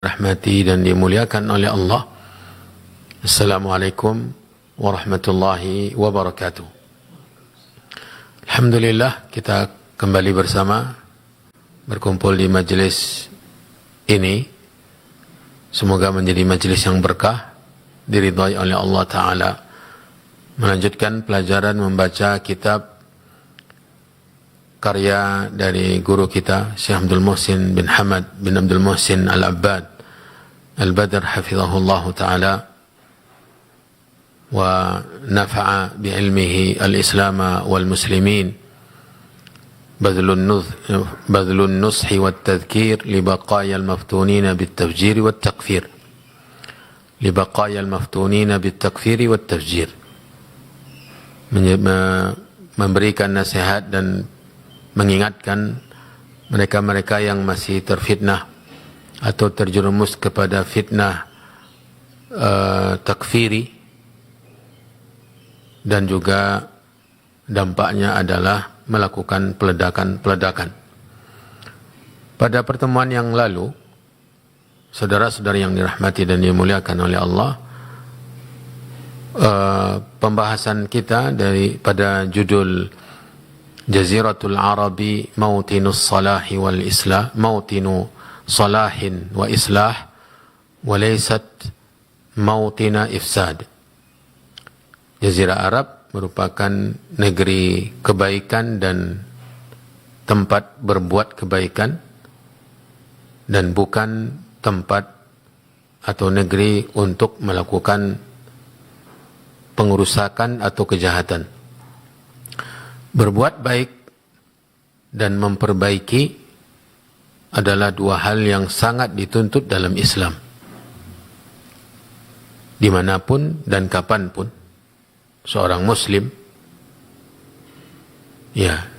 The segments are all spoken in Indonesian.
rahmati dan dimuliakan oleh Allah. Assalamualaikum warahmatullahi wabarakatuh. Alhamdulillah, kita kembali bersama berkumpul di majelis ini. Semoga menjadi majelis yang berkah, diridhai oleh Allah Ta'ala. Melanjutkan pelajaran membaca kitab karya dari guru kita Syekh Abdul Muhsin bin Hamad bin Abdul Muhsin Al-Abbad Al-Badr hafizahullah ta'ala wa nafa'a bi'ilmihi al-Islam wal-Muslimin badlun nushi wat-tadhkir li baqaya al-maftunina bit-tafjir wat-takfir li baqaya al-maftunina bit-takfir wat-tafjir, memberikan nasihat dan mengingatkan mereka-mereka yang masih terfitnah atau terjerumus kepada fitnah takfiri, dan juga dampaknya adalah melakukan peledakan-peledakan. Pada pertemuan yang lalu, saudara-saudara yang dirahmati dan dimuliakan oleh Allah, pembahasan kita pada judul Jaziratul Arabi Mautinus Salahi wal Islah, Mautinu Salahin wa Islah walaysat Mautina Ifsad. Jazirah Arab merupakan negeri kebaikan dan tempat berbuat kebaikan, dan bukan tempat atau negeri untuk melakukan pengerusakan atau kejahatan. Berbuat baik dan memperbaiki adalah dua hal yang sangat dituntut dalam Islam. Dimanapun dan kapanpun seorang Muslim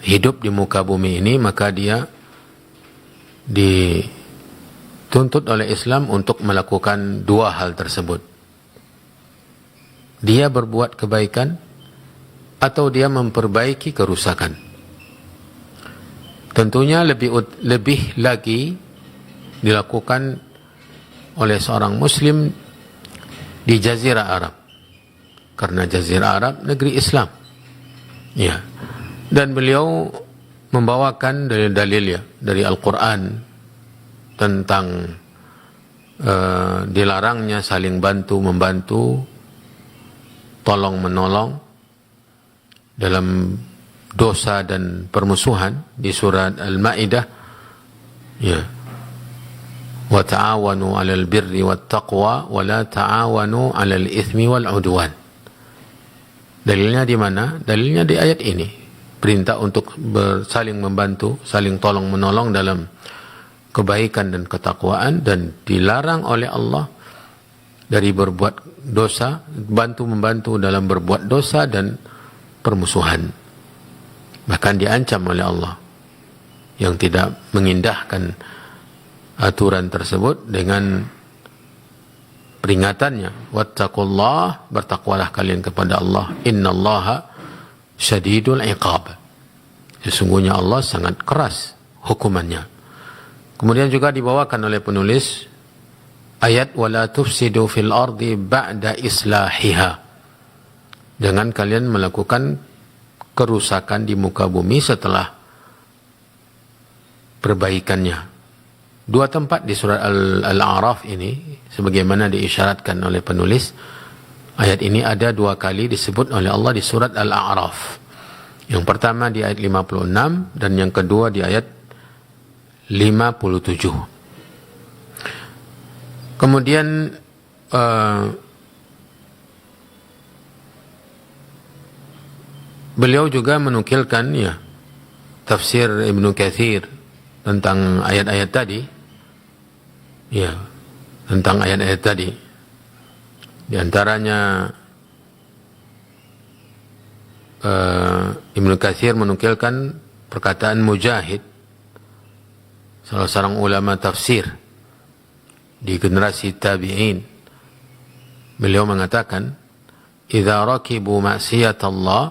hidup di muka bumi ini, maka dia dituntut oleh Islam untuk melakukan dua hal tersebut. Dia berbuat kebaikan atau dia memperbaiki kerusakan. Tentunya lebih lagi dilakukan oleh seorang Muslim di Jazirah Arab, karena Jazirah Arab negeri Islam. Dan beliau membawakan dalil-dalilnya dari Al-Quran tentang dilarangnya saling bantu-membantu, tolong-menolong dalam dosa dan permusuhan di surat Al-Maidah, wa ta'awanu 'alal birri wat taqwa wa la ta'awanu 'alal itsmi wal 'udwan. Dalilnya di mana? Dalilnya di ayat ini. Perintah untuk saling membantu, saling tolong menolong dalam kebaikan dan ketakwaan, dan dilarang oleh Allah dari berbuat dosa, bantu-membantu dalam berbuat dosa dan permusuhan. Bahkan diancam oleh Allah yang tidak mengindahkan aturan tersebut dengan peringatannya, wattaqullah, bertakwalah kalian kepada Allah, innallaha syadidul iqab, sesungguhnya Allah sangat keras hukumannya. Kemudian juga dibawakan oleh penulis ayat wala tufsidu fil ardi ba'da islahiha, jangan kalian melakukan kerusakan di muka bumi setelah perbaikannya. Dua tempat di surat Al-A'raf ini, sebagaimana diisyaratkan oleh penulis, ayat ini ada dua kali disebut oleh Allah di surat Al-A'raf. Yang pertama di ayat 56 dan yang kedua di ayat 57. Kemudian beliau juga menukilkan tafsir Ibnu Katsir tentang ayat-ayat tadi, tentang ayat-ayat tadi. Di antaranya Ibnu Katsir menukilkan perkataan Mujahid, salah seorang ulama tafsir di generasi tabi'in. Beliau mengatakan, "Idza rakibu ma'siyatallah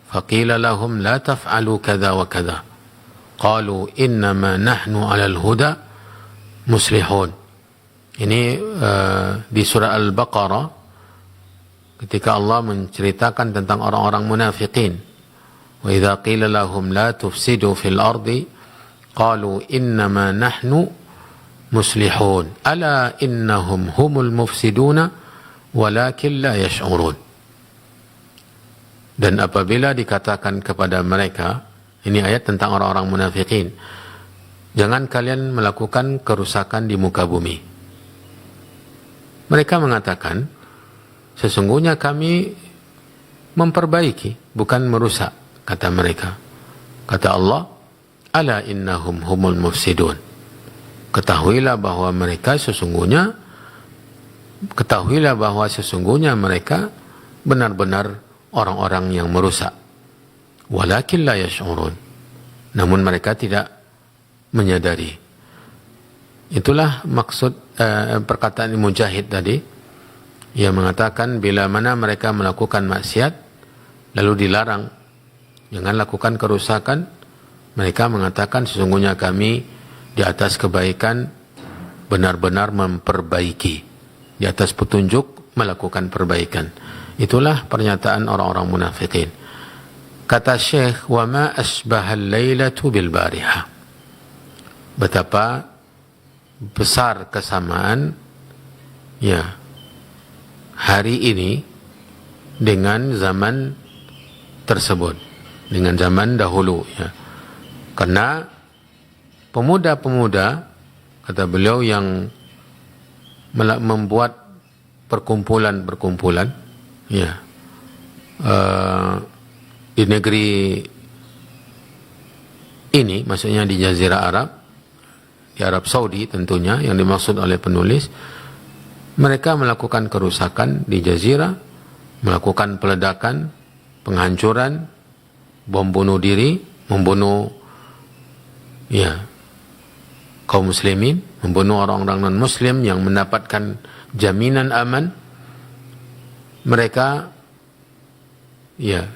faqila lahum la taf'alu kadza wa kadza qalu innama nahnu 'alal huda muslihun Ini di surah Al-Baqarah ketika Allah menceritakan tentang orang-orang munafikin. Wa idza qila lahum la tufsidu fil ardi qalu innama nahnu muslihun ala innahum humul mufsiduna walakin la yash'urun. Dan apabila dikatakan kepada mereka, ini ayat tentang orang-orang munafikin, jangan kalian melakukan kerusakan di muka bumi. Mereka mengatakan, sesungguhnya kami memperbaiki, bukan merusak, kata mereka. Kata Allah, ala innahum humul mufsidun. Ketahuilah bahwa sesungguhnya mereka benar-benar orang-orang yang merusak. Walakin la yash'urun. Namun mereka tidak menyadari. Itulah maksud perkataan Mujahid tadi. Ia mengatakan bila mana mereka melakukan maksiat lalu dilarang jangan lakukan kerusakan, mereka mengatakan sesungguhnya kami di atas kebaikan benar-benar memperbaiki, di atas petunjuk melakukan perbaikan. Itulah pernyataan orang-orang munafikin. Kata Syekh, wa ma asbahal lailatu bil bariha. Betapa besar kesamaan ya hari ini dengan zaman tersebut, dengan zaman dahulu ya. Karena pemuda-pemuda, kata beliau, yang membuat perkumpulan-perkumpulan ya di negeri ini, maksudnya di Jazirah Arab, di Arab Saudi tentunya yang dimaksud oleh penulis, mereka melakukan kerusakan di Jazirah, melakukan peledakan, penghancuran, bom bunuh diri, membunuh ya kaum muslimin, membunuh orang-orang non-muslim yang mendapatkan jaminan aman. Mereka ya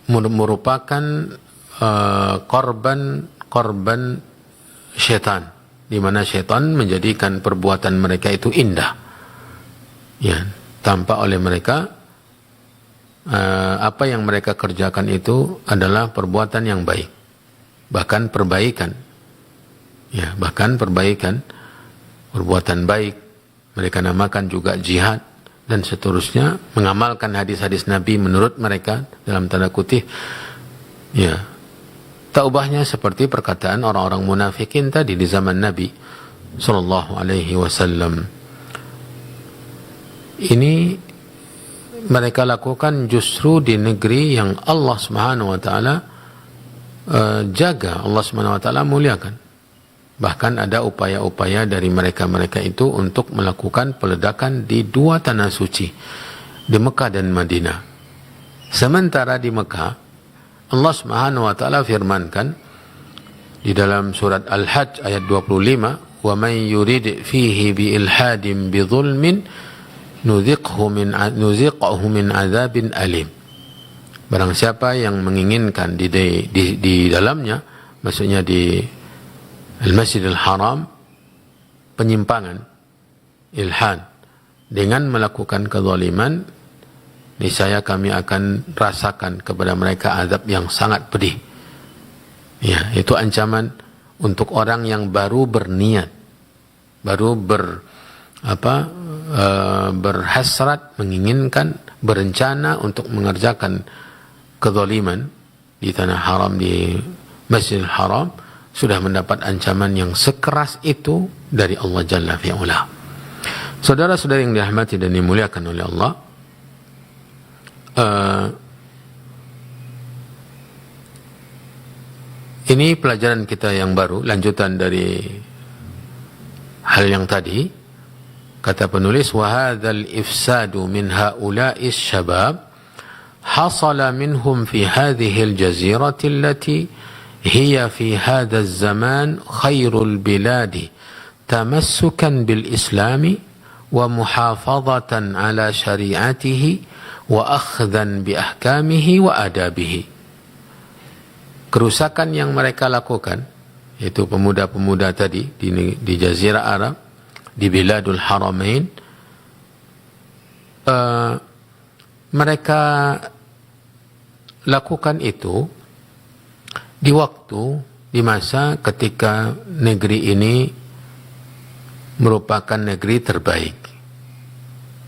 merupakan korban syaitan, di mana syaitan menjadikan perbuatan mereka itu indah. Ya, tampak oleh mereka apa yang mereka kerjakan itu adalah perbuatan yang baik, bahkan perbaikan. Ya, bahkan perbaikan, perbuatan baik. Mereka namakan juga jihad dan seterusnya, mengamalkan hadis-hadis Nabi menurut mereka dalam tanda kutip. Ya, tak ubahnya seperti perkataan orang-orang munafikin tadi di zaman Nabi sallallahu alaihi wasallam. Ini mereka lakukan justru di negeri yang Allah Subhanahu wa taala jaga, Allah Subhanahu wa taala muliakan. Bahkan ada upaya-upaya dari mereka-mereka itu untuk melakukan peledakan di dua tanah suci, di Mekah dan Madinah. Sementara di Mekah, Allah Subhanahu wa taala firmankan di dalam surat Al-Hajj ayat 25, "Wa man yurid fihi bi ilhadin bi dhulmin nuziqhu min adzabin alim." Barang siapa yang menginginkan di dalamnya, maksudnya di Al-Masjidil Haram, penyimpangan, ilhad, dengan melakukan kezaliman, niscaya kami akan rasakan kepada mereka azab yang sangat pedih. Ya, itu ancaman untuk orang yang baru berniat, baru berhasrat, menginginkan, berencana untuk mengerjakan kezaliman di tanah haram, di Masjidil Haram, sudah mendapat ancaman yang sekeras itu dari Allah Jalla fi'ula. Saudara-saudara yang dirahmati dan dimuliakan oleh Allah, ini pelajaran kita yang baru, lanjutan dari hal yang tadi. Kata penulis, وَهَذَا الْإِفْسَادُ مِنْ هَؤُلَاءِ الشَّبَابِ حَصَلَ مِنْهُمْ فِي هَذِهِ الْجَزِيرَةِ التي هي في هذا الزمان خير البلاد تمسكا بالإسلام ومحافظة على شريعته وأخذا بأحكامه وآدابه. Kerusakan yang mereka lakukan yaitu pemuda-pemuda tadi di Jazirah Arab, di Biladul Haramain, mereka lakukan itu di waktu, di masa ketika negeri ini merupakan negeri terbaik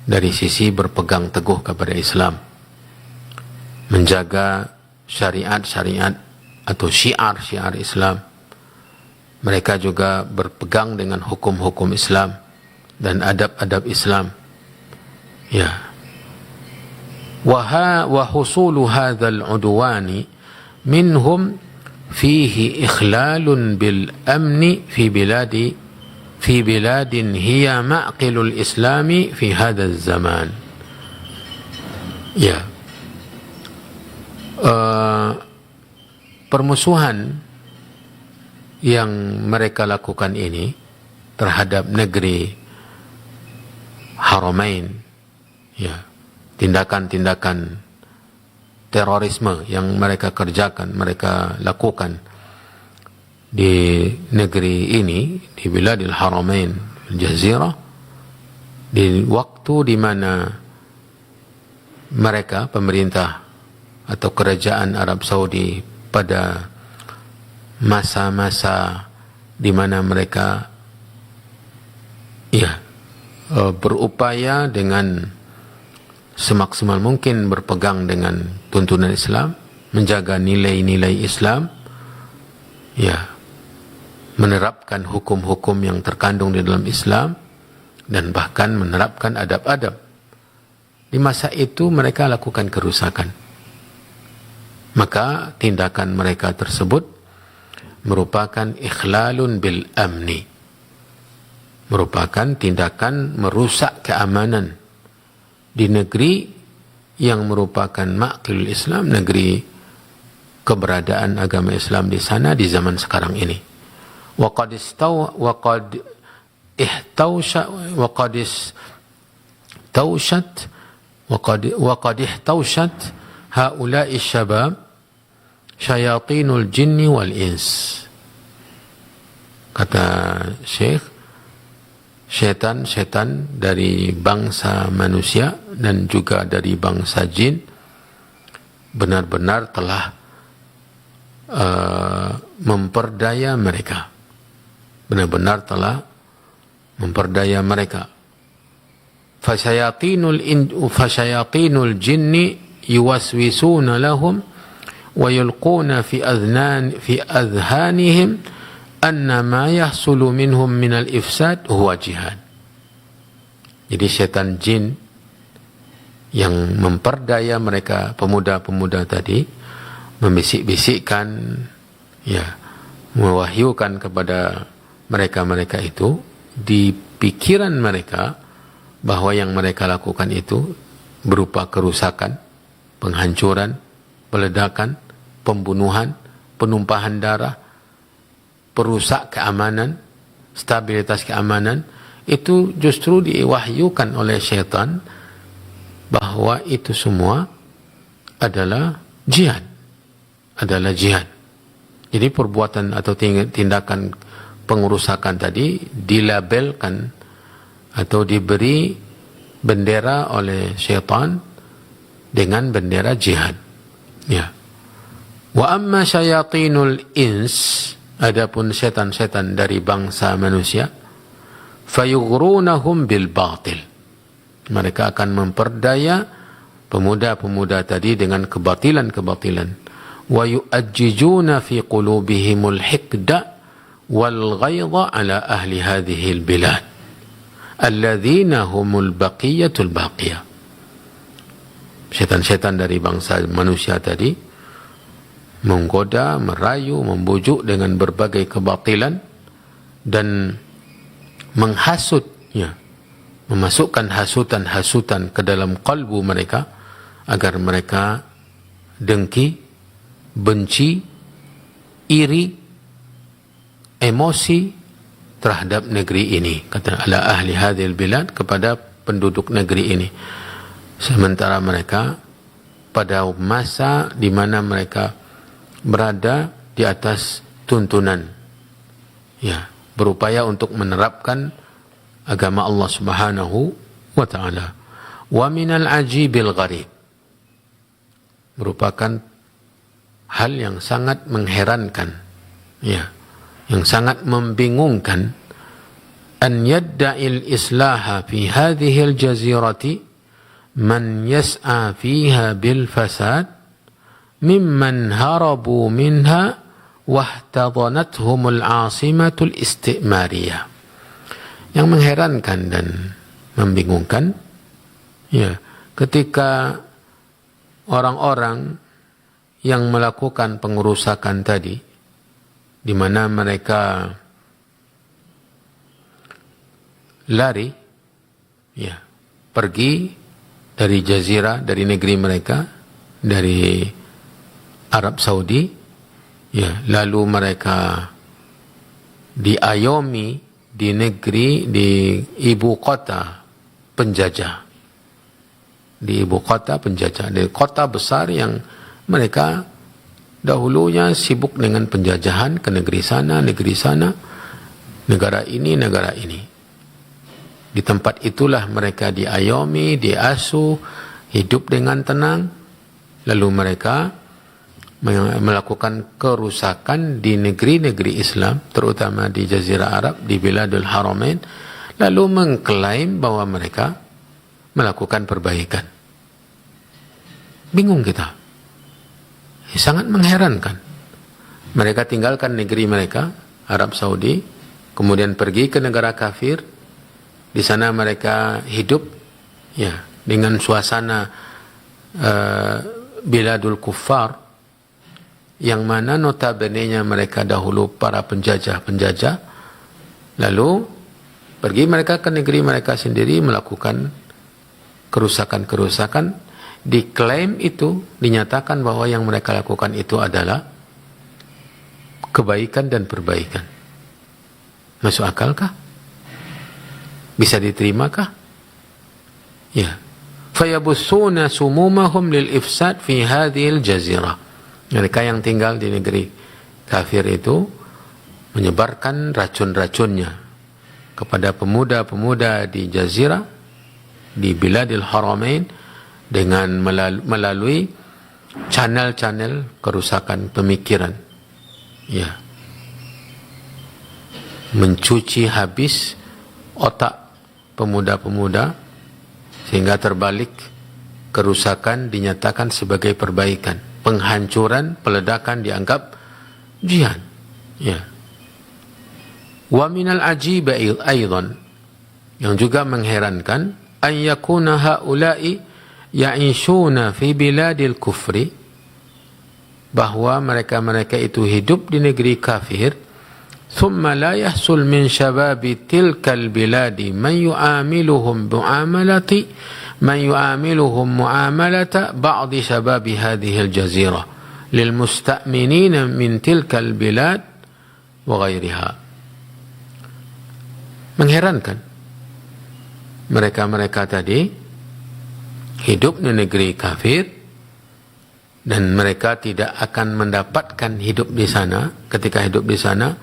dari sisi berpegang teguh kepada Islam, menjaga syariat-syariat atau syiar-syiar Islam. Mereka juga berpegang dengan hukum-hukum Islam dan adab-adab Islam. Ya. Wa husulu hadzal udwani minhum fihi ikhlalun bil amni fi biladin hiya ma'qilul islami fi hadzal zaman. Ya. Permusuhan yang mereka lakukan ini terhadap negeri Haramain, ya, tindakan-tindakan terorisme yang mereka kerjakan, mereka lakukan di negeri ini, di Biladil Haramain Al-Jazirah, di waktu di mana mereka, pemerintah atau kerajaan Arab Saudi, pada masa-masa di mana mereka berupaya dengan semaksimal mungkin berpegang dengan tuntunan Islam, menjaga nilai-nilai Islam, ya, menerapkan hukum-hukum yang terkandung di dalam Islam, dan bahkan menerapkan adab-adab. Di masa itu mereka lakukan kerusakan. Maka tindakan mereka tersebut merupakan ikhlalun bil amni, merupakan tindakan merusak keamanan di negeri yang merupakan ma'qilul Islam, negeri keberadaan agama Islam di sana di zaman sekarang ini. Wa qad ihtawshat haula'i syabab syayatinul jinni wal ins. Kata Syekh, setan-setan dari bangsa manusia dan juga dari bangsa jin benar-benar telah memperdaya mereka. Benar-benar telah memperdaya mereka. Fasyayatinul jinni yuwaswisuna lahum wa yulquna fi adhanihim anna ma yahsulu minhum minal ifsad huwa jihad. Jadi setan jin yang memperdaya mereka, pemuda-pemuda tadi, membisik-bisikkan, ya, mewahyukan kepada mereka-mereka itu di pikiran mereka bahwa yang mereka lakukan itu berupa kerusakan, penghancuran, peledakan, pembunuhan, penumpahan darah, perusak keamanan, stabilitas keamanan. Itu justru diwahyukan oleh syaitan bahwa itu semua adalah jihad, Jadi perbuatan atau tindakan pengerusakan tadi dilabelkan atau diberi bendera oleh syaitan dengan bendera jihad. Ya. Wa amma syayatinul ins, adapun setan-setan dari bangsa manusia, fayughrunahum bil batil. Mereka akan memperdaya pemuda-pemuda tadi dengan kebatilan-kebatilan. Wa yu'ajjijuna fi qulubihimul hiqda wal ghaidha ala ahli hadhil bilad alladzina humul baqiyatul baqiyah. Setan-setan dari bangsa manusia tadi menggoda, merayu, membujuk dengan berbagai kebatilan dan menghasutnya, memasukkan hasutan-hasutan ke dalam kalbu mereka agar mereka dengki, benci, iri, emosi terhadap negeri ini, kata ala ahli hadhil bilad, kepada penduduk negeri ini. Sementara mereka pada masa di mana mereka berada di atas tuntunan ya, berupaya untuk menerapkan agama Allah Subhanahu wa taala. Wa minal ajibil gharib, merupakan hal yang sangat mengherankan, ya, yang sangat membingungkan, an yadda'il islaha fi hadhihi al-jazirati man yas'a fiha bil fasad mimman harabu minha wahtadanathumul asimatul istimariyah. Yang mengherankan dan membingungkan, ya, ketika orang-orang yang melakukan pengerusakan tadi, di mana mereka lari, ya, pergi dari jazirah, dari negeri mereka, dari Arab Saudi, ya, lalu mereka diayomi di negeri, di ibu kota penjajah, di ibu kota penjajah, di kota besar yang mereka dahulunya sibuk dengan penjajahan ke negeri sana, negara ini, negara ini. Di tempat itulah mereka diayomi, diasuh, hidup dengan tenang. Lalu mereka melakukan kerusakan di negeri-negeri Islam, terutama di Jazirah Arab, di Biladul Haramain, lalu mengklaim bahwa mereka melakukan perbaikan. Bingung kita. Sangat mengherankan. Mereka tinggalkan negeri mereka, Arab Saudi, kemudian pergi ke negara kafir. Di sana mereka hidup, ya, dengan suasana Biladul Kuffar, yang mana notabene-nya mereka dahulu para penjajah-penjajah, lalu pergi mereka ke negeri mereka sendiri melakukan kerusakan-kerusakan. Diklaim itu, dinyatakan bahwa yang mereka lakukan itu adalah kebaikan dan perbaikan. Masuk akalkah? Bisa diterimakah? Ya. Fayabussuna sumumahum lil ifsad fi hadhil jazirah. Mereka yang tinggal di negeri kafir itu menyebarkan racun-racunnya kepada pemuda-pemuda di jazirah, di Biladil Haramain, dengan melalui channel-channel kerusakan pemikiran, ya, mencuci habis otak pemuda-pemuda sehingga terbalik kerusakan dinyatakan sebagai perbaikan, penghancuran, peledakan dianggap jihad, ya. Wa minal ajib aidan, yang juga mengherankan, an yakuna haula'i ya'ishuna fi biladil kufri, bahwa mereka-mereka itu hidup di negeri kafir, thumma la yahsul min shababi tilkal biladi man yu'amiluhum mu'amalata ba'di shababi hadhihi al-jazirah lil musta'minina min tilkal bilad wa ghairiha. Mengherankan, mereka-mereka tadi hidup di negeri kafir, dan mereka tidak akan mendapatkan hidup di sana, ketika hidup di sana,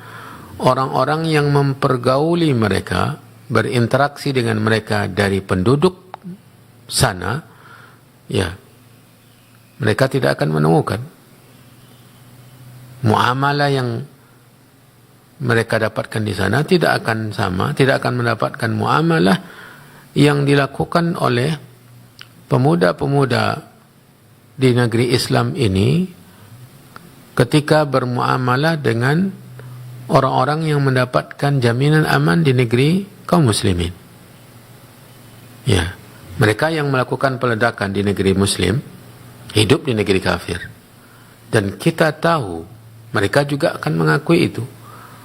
orang-orang yang mempergauli mereka, berinteraksi dengan mereka dari penduduk sana, ya, mereka tidak akan menemukan muamalah yang mereka dapatkan di sana, tidak akan sama, tidak akan mendapatkan muamalah yang dilakukan oleh pemuda-pemuda di negeri Islam ini ketika bermuamalah dengan orang-orang yang mendapatkan jaminan aman di negeri kaum muslimin. Ya, mereka yang melakukan peledakan di negeri muslim hidup di negeri kafir. Dan kita tahu mereka juga akan mengakui itu,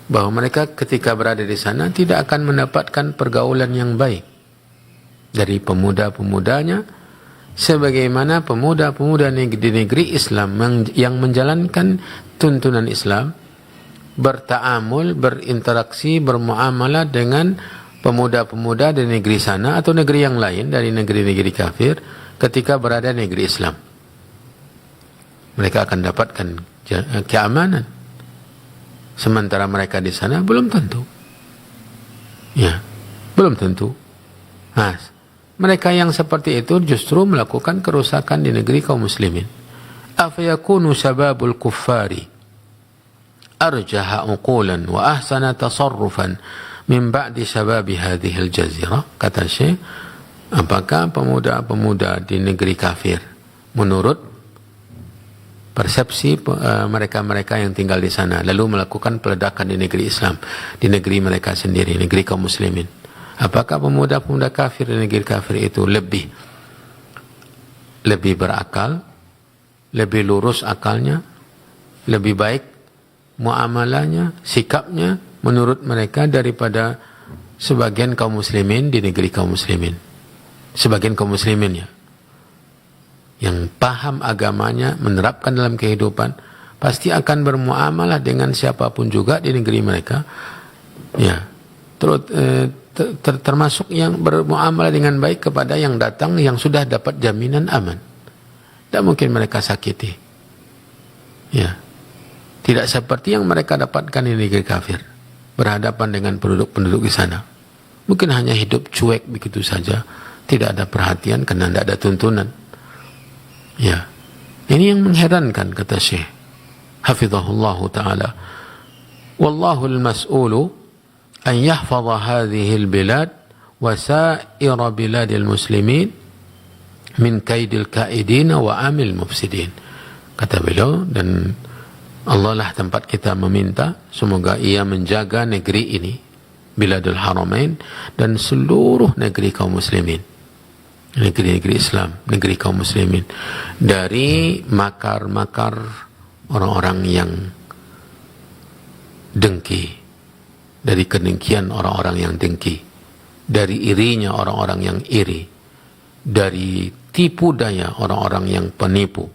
bahwa mereka ketika berada di sana tidak akan mendapatkan pergaulan yang baik dari pemuda-pemudanya, sebagaimana pemuda-pemuda di negeri Islam yang menjalankan tuntunan Islam, bertaamul, berinteraksi, bermuamalah dengan pemuda-pemuda di negeri sana atau negeri yang lain dari negeri-negeri kafir ketika berada di negeri Islam. Mereka akan dapatkan keamanan. sementara mereka di sana belum tentu. Ya, belum tentu. Nah, mereka yang seperti itu justru melakukan kerusakan di negeri kaum muslimin. Afayakunu sababul kuffari arjaha uqulan wa ahsana tasarrufan min ba'di sababi hadhil jazirah. Kata Syekh, apakah pemuda-pemuda di negeri kafir menurut persepsi mereka-mereka yang tinggal di sana lalu melakukan peledakan di negeri Islam, di negeri mereka sendiri, negeri kaum muslimin, apakah pemuda-pemuda kafir di negeri kafir itu lebih berakal, lebih lurus akalnya, lebih baik muamalahnya, sikapnya menurut mereka daripada sebagian kaum muslimin di negeri kaum muslimin? Sebagian kaum muslimin ya, yang paham agamanya, menerapkan dalam kehidupan, pasti akan bermuamalah dengan siapapun juga di negeri mereka. Ya, termasuk yang bermuamalah dengan baik kepada yang datang yang sudah dapat jaminan aman. Tidak mungkin mereka sakiti. Ya, tidak seperti yang mereka dapatkan di negeri kafir, berhadapan dengan penduduk-penduduk di sana. Mungkin hanya hidup cuek begitu saja, tidak ada perhatian karena tidak ada tuntunan. Ya, ini yang mengherankan, kata Syekh hafizahullah ta'ala. Wallahu al-mas'ulu an yahfadha hadhihi al-bilad wa sa'ira biladil muslimin min kaidil kaidina wa amil mufsidin. Kata beliau, dan Allah lah tempat kita meminta semoga ia menjaga negeri ini, biladul haramain, dan seluruh negeri kaum muslimin, negeri-negeri Islam, negeri kaum muslimin, dari makar-makar orang-orang yang dengki, dari kedengkian orang-orang yang dengki, dari irinya orang-orang yang iri, dari tipu daya orang-orang yang penipu,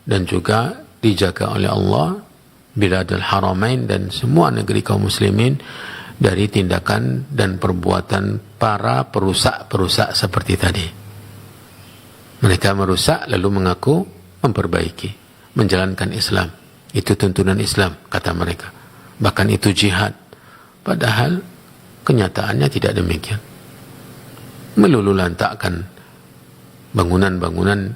dan juga dijaga oleh Allah biladul haramain dan semua negeri kaum muslimin dari tindakan dan perbuatan para perusak-perusak seperti tadi. Mereka merusak lalu mengaku memperbaiki, menjalankan Islam. Itu tuntunan Islam, kata mereka. Bahkan itu jihad. Padahal kenyataannya tidak demikian. Melululantakkan bangunan-bangunan,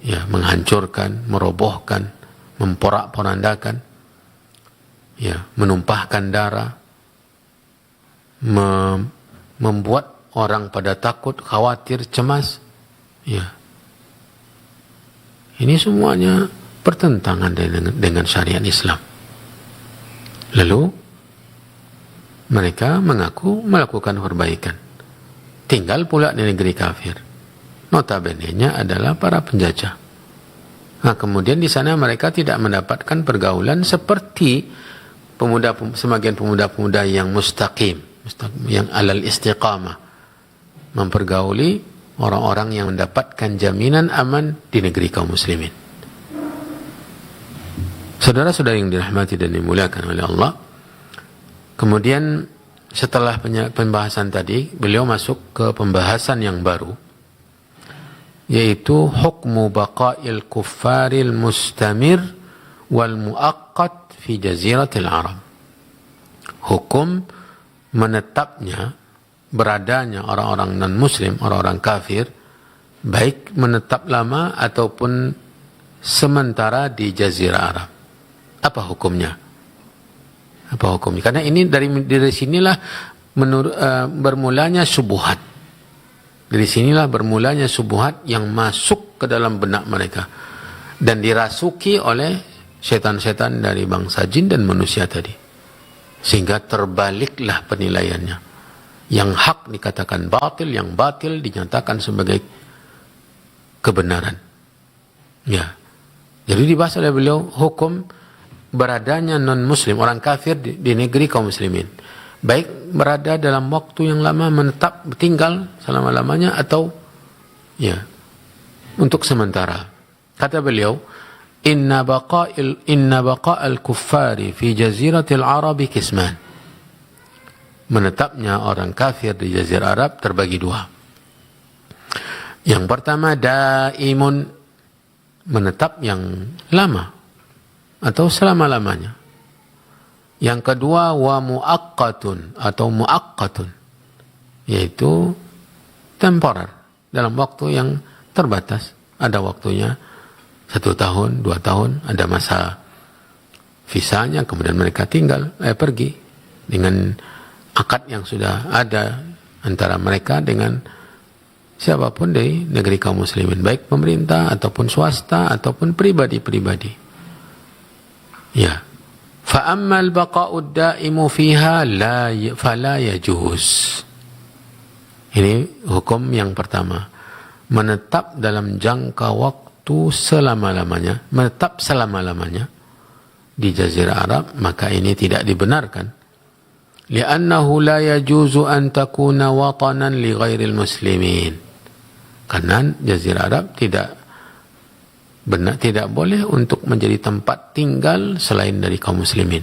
ya, menghancurkan, merobohkan, memporak-porandakan, ya, menumpahkan darah, membuat orang pada takut, khawatir, cemas. Ya, ini semuanya bertentangan dengan syariat Islam. Lalu mereka mengaku melakukan perbaikan. Tinggal pula di negeri kafir. Notabene-nya adalah para penjajah. Nah, kemudian di sana mereka tidak mendapatkan pergaulan seperti sebagian pemuda-pemuda yang mustaqim, yang alal istiqamah, mempergauli orang-orang yang mendapatkan jaminan aman di negeri kaum muslimin. Saudara-saudara yang dirahmati dan dimuliakan oleh Allah, kemudian setelah pembahasan tadi, beliau masuk ke pembahasan yang baru, yaitu hukmu baqa'il kuffaril mustamir wal muaqqat fi jaziratil Arab. Hukum menetapnya, beradanya orang-orang non-muslim, orang-orang kafir, baik menetap lama ataupun sementara di Jazirah Arab. Apa hukumnya? Apa hukumnya? Karena ini dari sinilah bermulanya subuhat. Dari sinilah bermulanya subuhat yang masuk ke dalam benak mereka dan dirasuki oleh setan-setan dari bangsa jin dan manusia tadi, sehingga terbaliklah penilaiannya. Yang hak dikatakan batil, yang batil dinyatakan sebagai kebenaran. Ya, jadi dibahas oleh beliau hukum beradanya non-muslim, orang kafir di negeri kaum muslimin, baik berada dalam waktu yang lama, menetap tinggal selama-lamanya, atau ya untuk sementara. Kata beliau, inna baqa'al kuffari fi jaziratil arabi kisman. Menetapnya orang kafir di Jazirah Arab terbagi dua. Yang pertama, daimun, menetap yang lama atau selama-lamanya. Yang kedua, wa muaqqatun atau muaqqatun, yaitu temporer, dalam waktu yang terbatas. Ada waktunya 1 tahun, 2 tahun, ada masa visanya, kemudian mereka tinggal, pergi dengan akad yang sudah ada antara mereka dengan siapapun dari negeri kaum muslimin, baik pemerintah ataupun swasta ataupun pribadi-pribadi. Ya. Fa ammal baqa'ud da'imu fiha fala yajuz. Ini hukum yang pertama. Menetap dalam jangka waktu selama-lamanya, menetap selama-lamanya di Jazirah Arab, maka ini tidak dibenarkan. Li'annahu la yajuzu an takuna watanan li ghairil muslimin. Karena Jazirah Arab tidak boleh untuk menjadi tempat tinggal selain dari kaum muslimin.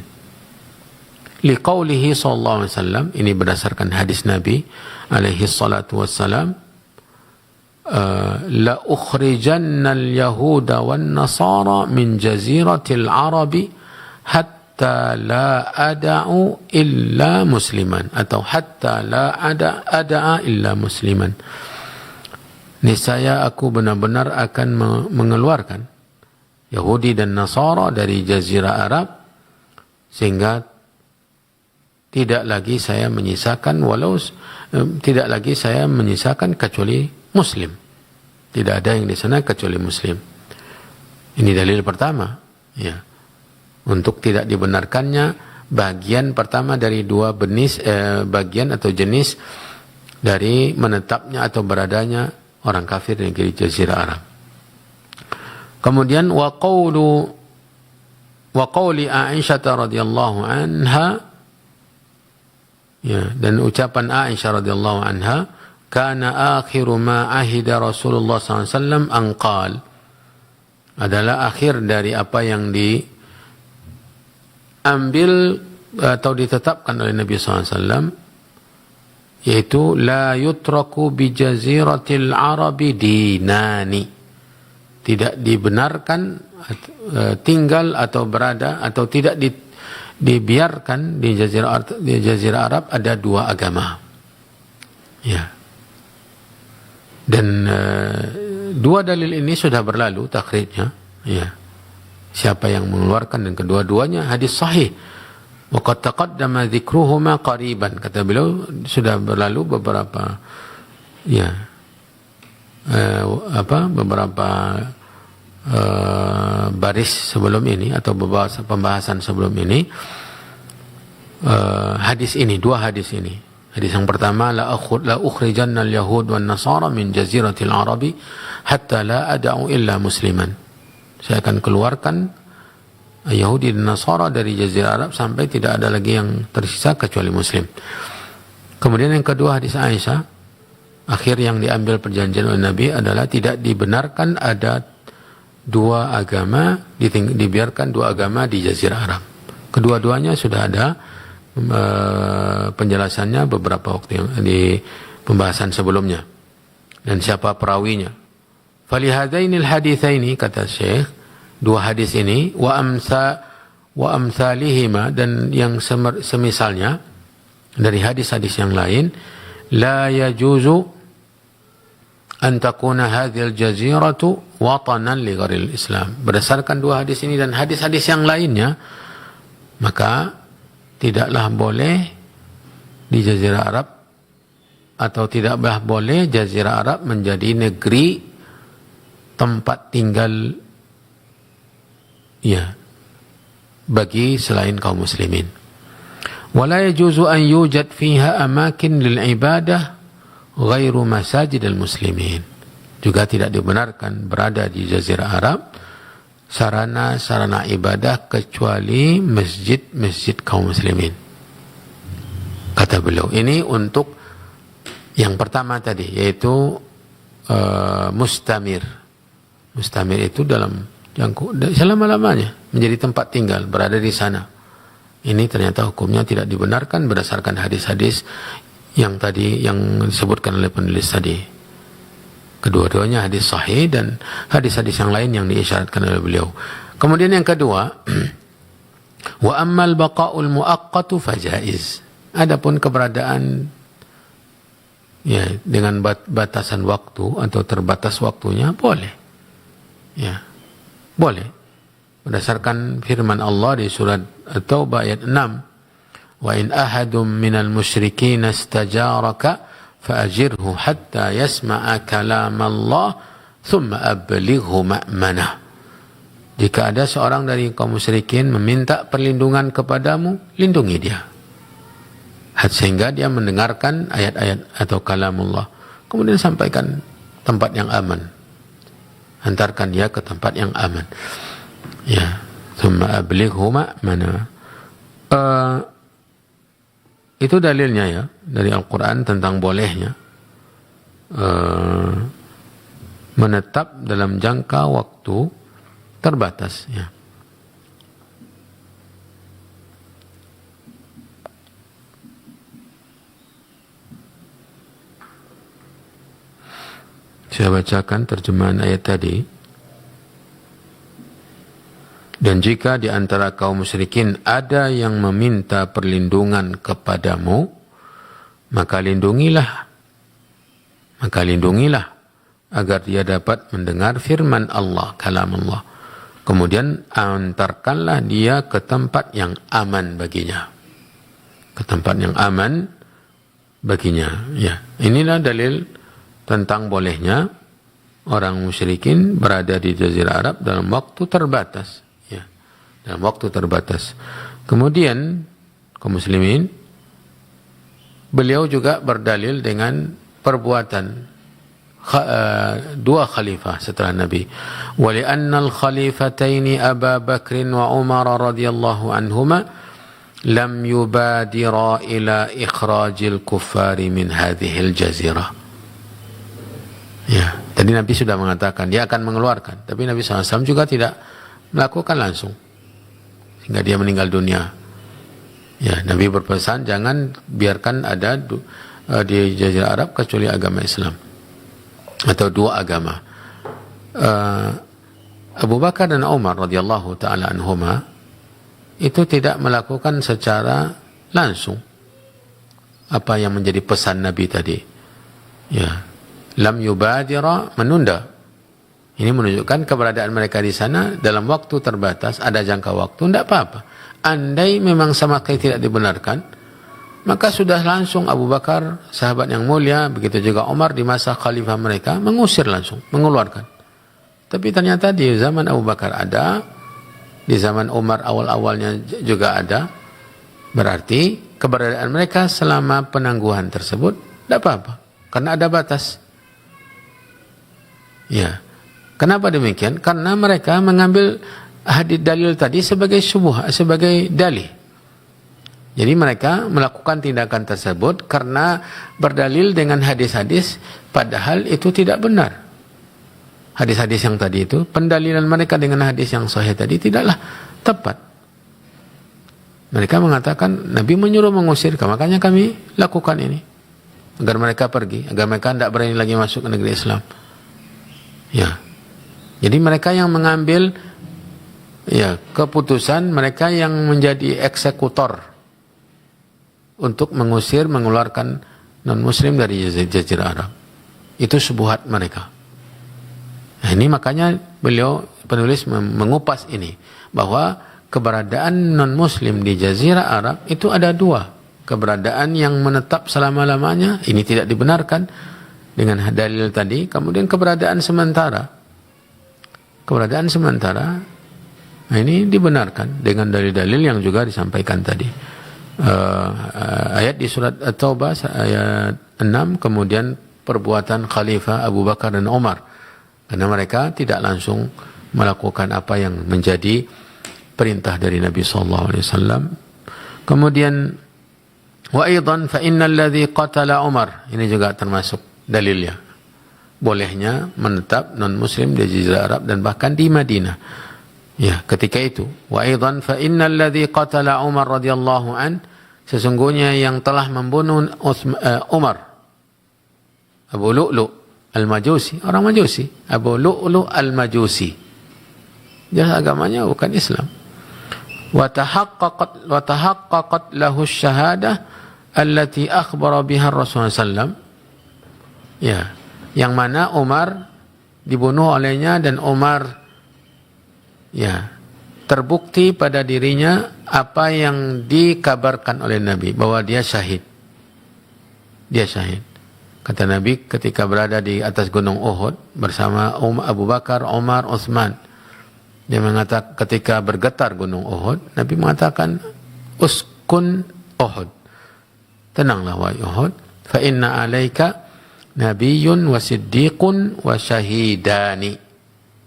Liqaulihi sallallahu alaihi wasallam, ini berdasarkan hadis Nabi alaihi salatu wassalam, la ukhrijanna al-yahuda wan nasara min jaziratil arabi hatta la ada'u illa musliman, atau hatta la ada'a illa musliman. Niscaya aku benar-benar akan mengeluarkan Yahudi dan Nasara dari Jazirah Arab, sehingga tidak lagi saya menyisakan kecuali Muslim. Tidak ada yang di sana kecuali Muslim. Ini dalil pertama, ya, untuk tidak dibenarkannya bagian pertama dari dua bagian atau jenis dari menetapnya atau beradanya orang kafir di negeri Jazirah Arab. Kemudian wa qawli Aisyah radhiyallahu anha, ya, dan ucapan Aisyah radhiyallahu anha, kana akhiru ma ahida Rasulullah SAW an qal, adalah akhir dari apa yang diambil atau ditetapkan oleh Nabi SAW, yaitu la yutraku bi jaziratil arabi dinani, tidak dibenarkan tinggal atau berada atau tidak dibiarkan di Jazirah Arab ada dua agama, ya. Dan dua dalil ini sudah berlalu takhrijnya, ya, siapa yang mengeluarkan, dan kedua-duanya hadis sahih. Wa qad taqaddama dzikruhuma qariban, kata beliau sudah berlalu beberapa, ya, beberapa baris sebelum ini atau beberapa pembahasan sebelum ini, hadis ini, dua hadis ini. Hadis yang pertama, la ukhrijanna al-yahud wan nasara min jaziratil arabi hatta la ada'u illa musliman. Saya akan keluarkan Yahudi dan Nasara dari Jazirah Arab sampai tidak ada lagi yang tersisa kecuali Muslim. Kemudian yang kedua hadis Aisyah, akhir yang diambil perjanjian oleh Nabi adalah tidak dibenarkan ada dua agama, dibiarkan dua agama di Jazirah Arab. Kedua-duanya sudah ada penjelasannya beberapa waktu di pembahasan sebelumnya. Dan siapa perawinya? Falihadainil haditsaini, kata Syekh, dua hadis ini, wa amsalihima, dan yang semisalnya dari hadis-hadis yang lain, la yajuzu an takuna hadhil jaziratu watanan li ghairil Islam. Berdasarkan dua hadis ini dan hadis-hadis yang lainnya, maka tidaklah boleh di Jazirah Arab atau tidaklah boleh Jazirah Arab menjadi negeri tempat tinggal, ya, bagi selain kaum muslimin. Wala yajuzu an yujad fiha amakin lil ibadah ghairu masajid al muslimin. Juga tidak dibenarkan berada di Jazirah Arab sarana-sarana ibadah kecuali masjid-masjid kaum muslimin. Kata beliau, ini untuk yang pertama tadi, yaitu mustamir. Mustamir itu dalam yang selama-lamanya menjadi tempat tinggal, berada di sana. Ini ternyata hukumnya tidak dibenarkan berdasarkan hadis-hadis yang tadi yang disebutkan oleh penulis tadi. Kedua-duanya hadis sahih dan hadis-hadis yang lain yang diisyaratkan oleh beliau. Kemudian yang kedua, Wa ammal baqa'ul muaqqatu fajaiz. Adapun keberadaan ya dengan batasan waktu atau terbatas waktunya boleh. Ya. Boleh. Berdasarkan firman Allah di surat At-Taubah ayat 6, "Wa in ahadum minal musyrikin istajaraka fa'ajirhu hatta yasma'a kalam Allah thumma ablighu ma'manah." Jika ada seorang dari kaum musyrikin meminta perlindungan kepadamu, lindungi dia. Sehingga dia mendengarkan ayat-ayat atau kalamullah. Kemudian sampaikan tempat yang aman. Hantarkan dia ke tempat yang aman. Ya, thumma ablighu ma'manah. Itu dalilnya ya dari Al-Quran tentang bolehnya menetap dalam jangka waktu terbatas ya. Saya bacakan terjemahan ayat tadi. Dan jika di antara kaum musyrikin ada yang meminta perlindungan kepadamu, maka lindungilah agar dia dapat mendengar firman Allah, kalam Allah. Kemudian antarkanlah dia ke tempat yang aman baginya. Ke tempat yang aman baginya. Ya, inilah dalil tentang bolehnya orang musyrikin berada di Jazirah Arab dalam waktu terbatas. Ya, dalam waktu terbatas. Kemudian kaum muslimin, beliau juga berdalil dengan perbuatan dua khalifah setelah Nabi. وَلِأَنَّ الْخَلِفَتَيْنِ أَبَا بَكْرٍ وَعُمَرَ رَضِيَ اللَّهُ عَنْهُمَا لَمْ يُبَادِرَا إِلَى إِخْرَاجِ الْكُفَّارِ مِنْ هَذِهِ الْجَزِيرَةِ. Ya, tadi Nabi sudah mengatakan dia akan mengeluarkan, tapi Nabi SAW juga tidak melakukan langsung sehingga dia meninggal dunia. Ya, Nabi berpesan jangan biarkan ada di Jazirah Arab kecuali agama Islam atau dua agama. Abu Bakar dan Umar radhiyallahu taala anhuma itu tidak melakukan secara langsung apa yang menjadi pesan Nabi tadi. Ya, lam yubadira, menunda. Ini menunjukkan keberadaan mereka di sana dalam waktu terbatas, ada jangka waktu, tidak apa-apa. Andai memang sama sekali tidak dibenarkan, maka sudah langsung Abu Bakar, sahabat yang mulia, begitu juga Umar di masa khalifah mereka, mengusir langsung, mengeluarkan. Tapi ternyata di zaman Abu Bakar ada, di zaman Umar awal-awalnya juga ada, berarti keberadaan mereka selama penangguhan tersebut tidak apa-apa, karena ada batas. Ya, kenapa demikian? Karena mereka mengambil hadis dalil tadi sebagai syubhah, sebagai dalih. Jadi mereka melakukan tindakan tersebut karena berdalil dengan hadis-hadis, padahal itu tidak benar. Hadis-hadis yang tadi itu, pendalilan mereka dengan hadis yang sahih tadi tidaklah tepat. Mereka mengatakan Nabi menyuruh mengusir, makanya kami lakukan ini agar mereka pergi, agar mereka tidak berani lagi masuk ke negeri Islam. Ya, jadi mereka yang mengambil ya keputusan, mereka yang menjadi eksekutor untuk mengusir, mengeluarkan non-muslim dari Jazirah Arab. Itu syubhat mereka. Nah, ini makanya beliau penulis mengupas ini, bahwa keberadaan non-muslim di Jazirah Arab itu ada dua. Keberadaan yang menetap selama-lamanya, ini tidak dibenarkan dengan dalil tadi. Kemudian keberadaan sementara. Keberadaan sementara, nah ini dibenarkan dengan dalil-dalil yang juga disampaikan tadi. Ayat di surat At-Taubah ayat 6, kemudian perbuatan Khalifah Abu Bakar dan Umar, karena mereka tidak langsung melakukan apa yang menjadi perintah dari Nabi SAW. Kemudian wa aidan fa innal ladzi qatala Umar, ini juga termasuk dalilnya bolehnya menetap non-muslim di Jazirah Arab dan bahkan di Madinah. Ya, ketika itu wa aidan fa innal ladzi qatala Umar radhiyallahu an, sesungguhnya yang telah membunuh Umar, Abu Lu'lu' al-Majusi, orang Majusi, Abu Lu'lu' al-Majusi, dia agamanya bukan Islam. wa tahaqqaqat lahu syahadah allati akhbara biha Rasulullah sallam, ya, yang mana Umar dibunuh olehnya, dan Umar, ya, terbukti pada dirinya apa yang dikabarkan oleh Nabi, bahwa dia syahid. Dia syahid. Kata Nabi ketika berada di atas gunung Uhud bersama Abu Bakar, Umar, Utsman. Dia mengatakan ketika bergetar gunung Uhud, Nabi mengatakan, uskun Uhud. Tenanglah wahai Uhud, fa inna alaika nabiyyun wa siddiqun wa syahidani.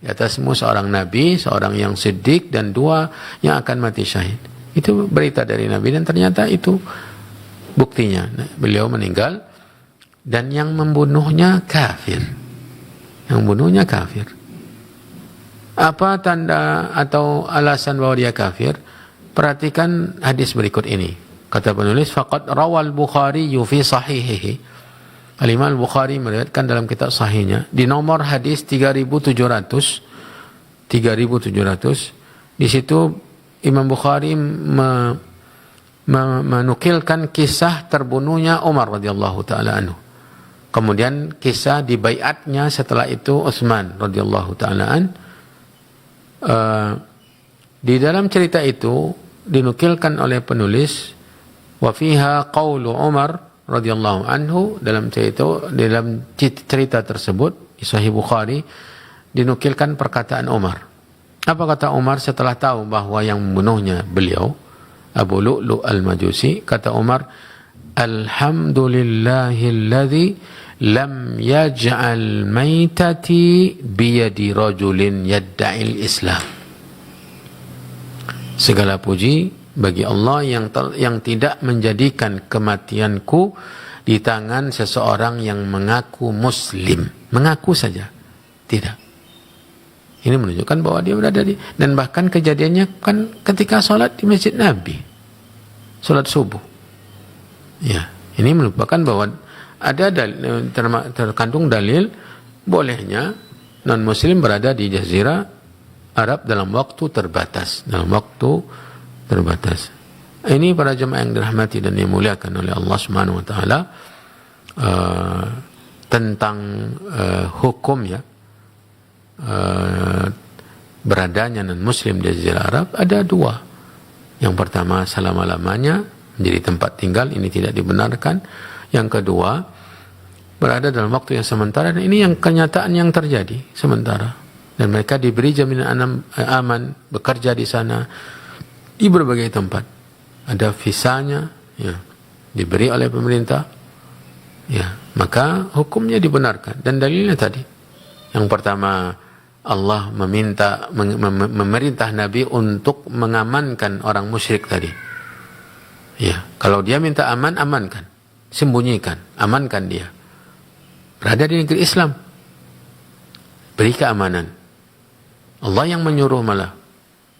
Di atasmu seorang nabi, seorang yang siddiq, dan dua yang akan mati syahid. Itu berita dari Nabi, dan ternyata itu buktinya. Beliau meninggal, dan yang membunuhnya kafir. Yang membunuhnya kafir. Apa tanda atau alasan bahwa dia kafir? Perhatikan hadis berikut ini. Kata penulis, faqad rawal Bukhari fi sahihihi. Al-Imam Al-Bukhari meriwayatkan dalam kitab sahihnya di nomor hadis 3700. Di situ Imam Bukhari menukilkan kisah terbunuhnya Umar radhiyallahu taala anhu. Kemudian kisah dibaiatnya setelah itu Utsman radhiyallahu taala an. Di dalam cerita itu dinukilkan oleh penulis, wa fiha qaulu Umar radhiyallahu anhu, dalam cerita tersebut di Sahih Bukhari dinukilkan perkataan Umar. Apa kata Umar setelah tahu bahwa yang membunuhnya beliau, Abu Lu'lu' al-Majusi? Kata Umar, alhamdulillahilladzi lam yaj'al maitati biyadi rajulin yadda'il Islam. Segala puji bagi Allah yang tidak menjadikan kematianku di tangan seseorang yang mengaku muslim. Mengaku saja, tidak. Ini menunjukkan bahwa dia berada di, dan bahkan kejadiannya kan ketika sholat di Masjid Nabi, sholat subuh. Ya, ini merupakan bahwa ada terkandung dalil bolehnya non muslim berada di jazirah Arab dalam waktu terbatas, Ini para jemaah yang dirahmati dan dimuliakan oleh Allah Subhanahu wa taala, tentang hukum, ya, beradanya non muslim di jazirah Arab ada dua. Yang pertama, selama-lamanya menjadi tempat tinggal, ini tidak dibenarkan. Yang kedua, berada dalam waktu yang sementara, dan ini yang kenyataan yang terjadi sementara. Dan mereka diberi jaminan aman, bekerja di sana di berbagai tempat. Ada visanya, ya, diberi oleh pemerintah, ya, maka hukumnya dibenarkan. Dan dalilnya tadi, yang pertama, Allah memerintah Nabi untuk mengamankan orang musyrik tadi. Ya, kalau dia minta aman, amankan. Sembunyikan, amankan dia. Berada di negeri Islam, beri keamanan. Allah yang menyuruh malah,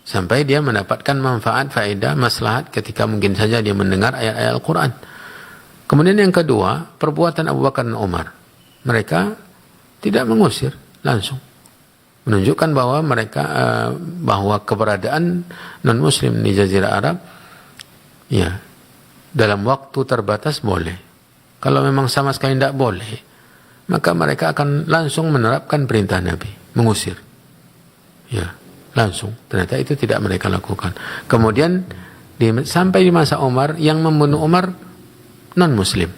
sampai dia mendapatkan manfaat, faedah, maslahat ketika mungkin saja dia mendengar ayat-ayat Al-Quran. Kemudian yang kedua, perbuatan Abu Bakar dan Umar. Mereka tidak mengusir langsung, menunjukkan bahwa mereka bahwa keberadaan non-muslim di Jazirah Arab, ya, dalam waktu terbatas boleh. Kalau memang sama sekali tidak boleh, maka mereka akan langsung menerapkan perintah Nabi, mengusir. Ya, langsung. Ternyata itu tidak mereka lakukan. Kemudian sampai di masa Umar, yang membunuh Umar non-muslim.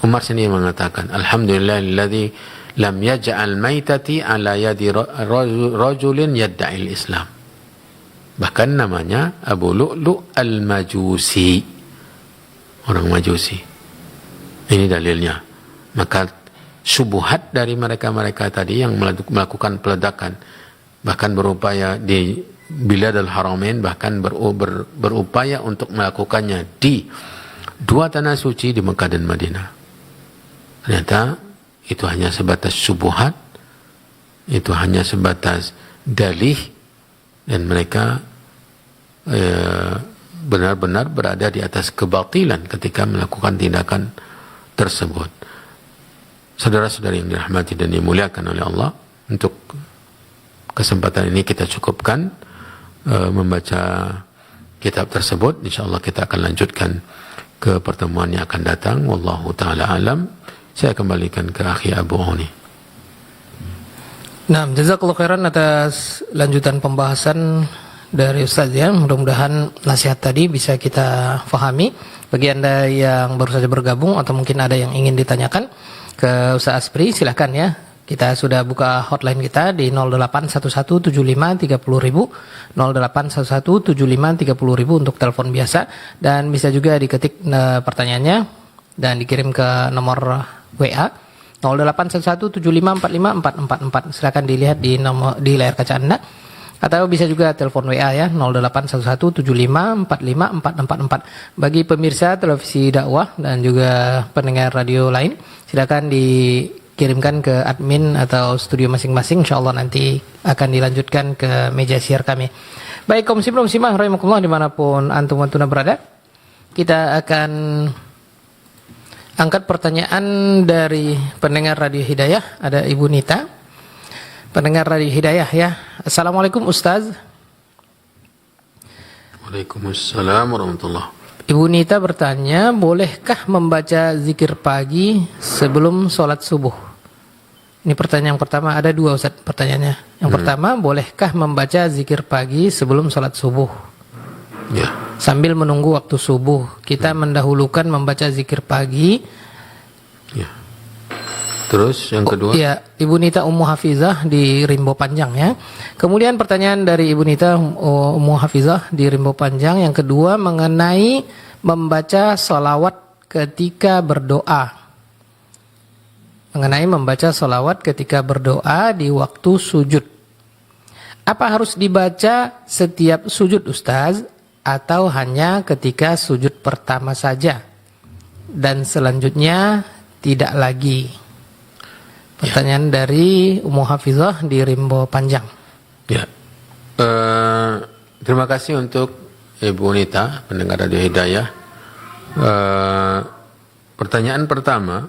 Umar sendiri mengatakan, alhamdulillahilladzi lam yaj'al maitati ala yadi rajulin yadda'il Islam. Bahkan namanya Abu Lu'lu' al-Majusi, orang Majusi. Ini dalilnya. Maka syubhat dari mereka-mereka tadi yang melakukan peledakan, bahkan berupaya di Biladul Haramain, bahkan berupaya untuk melakukannya di dua tanah suci di Mekah dan Madinah. Ternyata itu hanya sebatas syubhat, itu hanya sebatas dalih, dan mereka benar-benar berada di atas kebatilan ketika melakukan tindakan tersebut. Saudara-saudari yang dirahmati dan dimuliakan oleh Allah, untuk kesempatan ini kita cukupkan membaca kitab tersebut. InsyaAllah kita akan lanjutkan ke pertemuan yang akan datang. Wallahu ta'ala alam. Saya kembalikan ke akhi Abu Oni. Nah, jazakallahu khairan atas lanjutan pembahasan dari Ustaz ya. Mudah-mudahan nasihat tadi bisa kita fahami. Bagi Anda yang baru saja bergabung atau mungkin ada yang ingin ditanyakan ke Ustaz Aspri, silahkan ya. Kita sudah buka hotline kita di 08117530.000, 08117530.000 untuk telepon biasa, dan bisa juga diketik pertanyaannya dan dikirim ke nomor WA 081175454444. Silakan dilihat di layar kaca Anda, atau bisa juga telepon WA ya 081175454444. Bagi pemirsa televisi dakwah dan juga pendengar radio lain, silakan dikirimkan ke admin atau studio masing-masing. InsyaAllah nanti akan dilanjutkan ke meja siar kami. Baik kaum muslimin muslimah rahimakumullah dimanapun antum wa antuna berada, kita akan angkat pertanyaan dari pendengar Radio Hidayah. Ada Ibu Nita, pendengar Radio Hidayah ya. Assalamualaikum Ustaz. Waalaikumsalam warahmatullahi. Ibu Nita bertanya, bolehkah membaca zikir pagi sebelum sholat subuh? Ini pertanyaan yang pertama. Ada dua Ustaz pertanyaannya. Yang pertama, bolehkah membaca zikir pagi sebelum sholat subuh? Ya. Sambil menunggu waktu subuh, kita mendahulukan membaca zikir pagi. Ya. Terus yang kedua? Ya, Ibu Nita Ummu Hafizah di Rimbo Panjang ya. Kemudian pertanyaan dari Ibu Nita Ummu Hafizah di Rimbo Panjang yang kedua mengenai membaca sholawat ketika berdoa. Mengenai membaca sholawat ketika berdoa di waktu sujud. Apa harus dibaca setiap sujud Ustaz, atau hanya ketika sujud pertama saja dan selanjutnya tidak lagi? Pertanyaan dari Ummu Hafizah di Rimbo Panjang. Ya. Terima kasih untuk Ibu Nita, pendengar Radio Hidayah. Pertanyaan pertama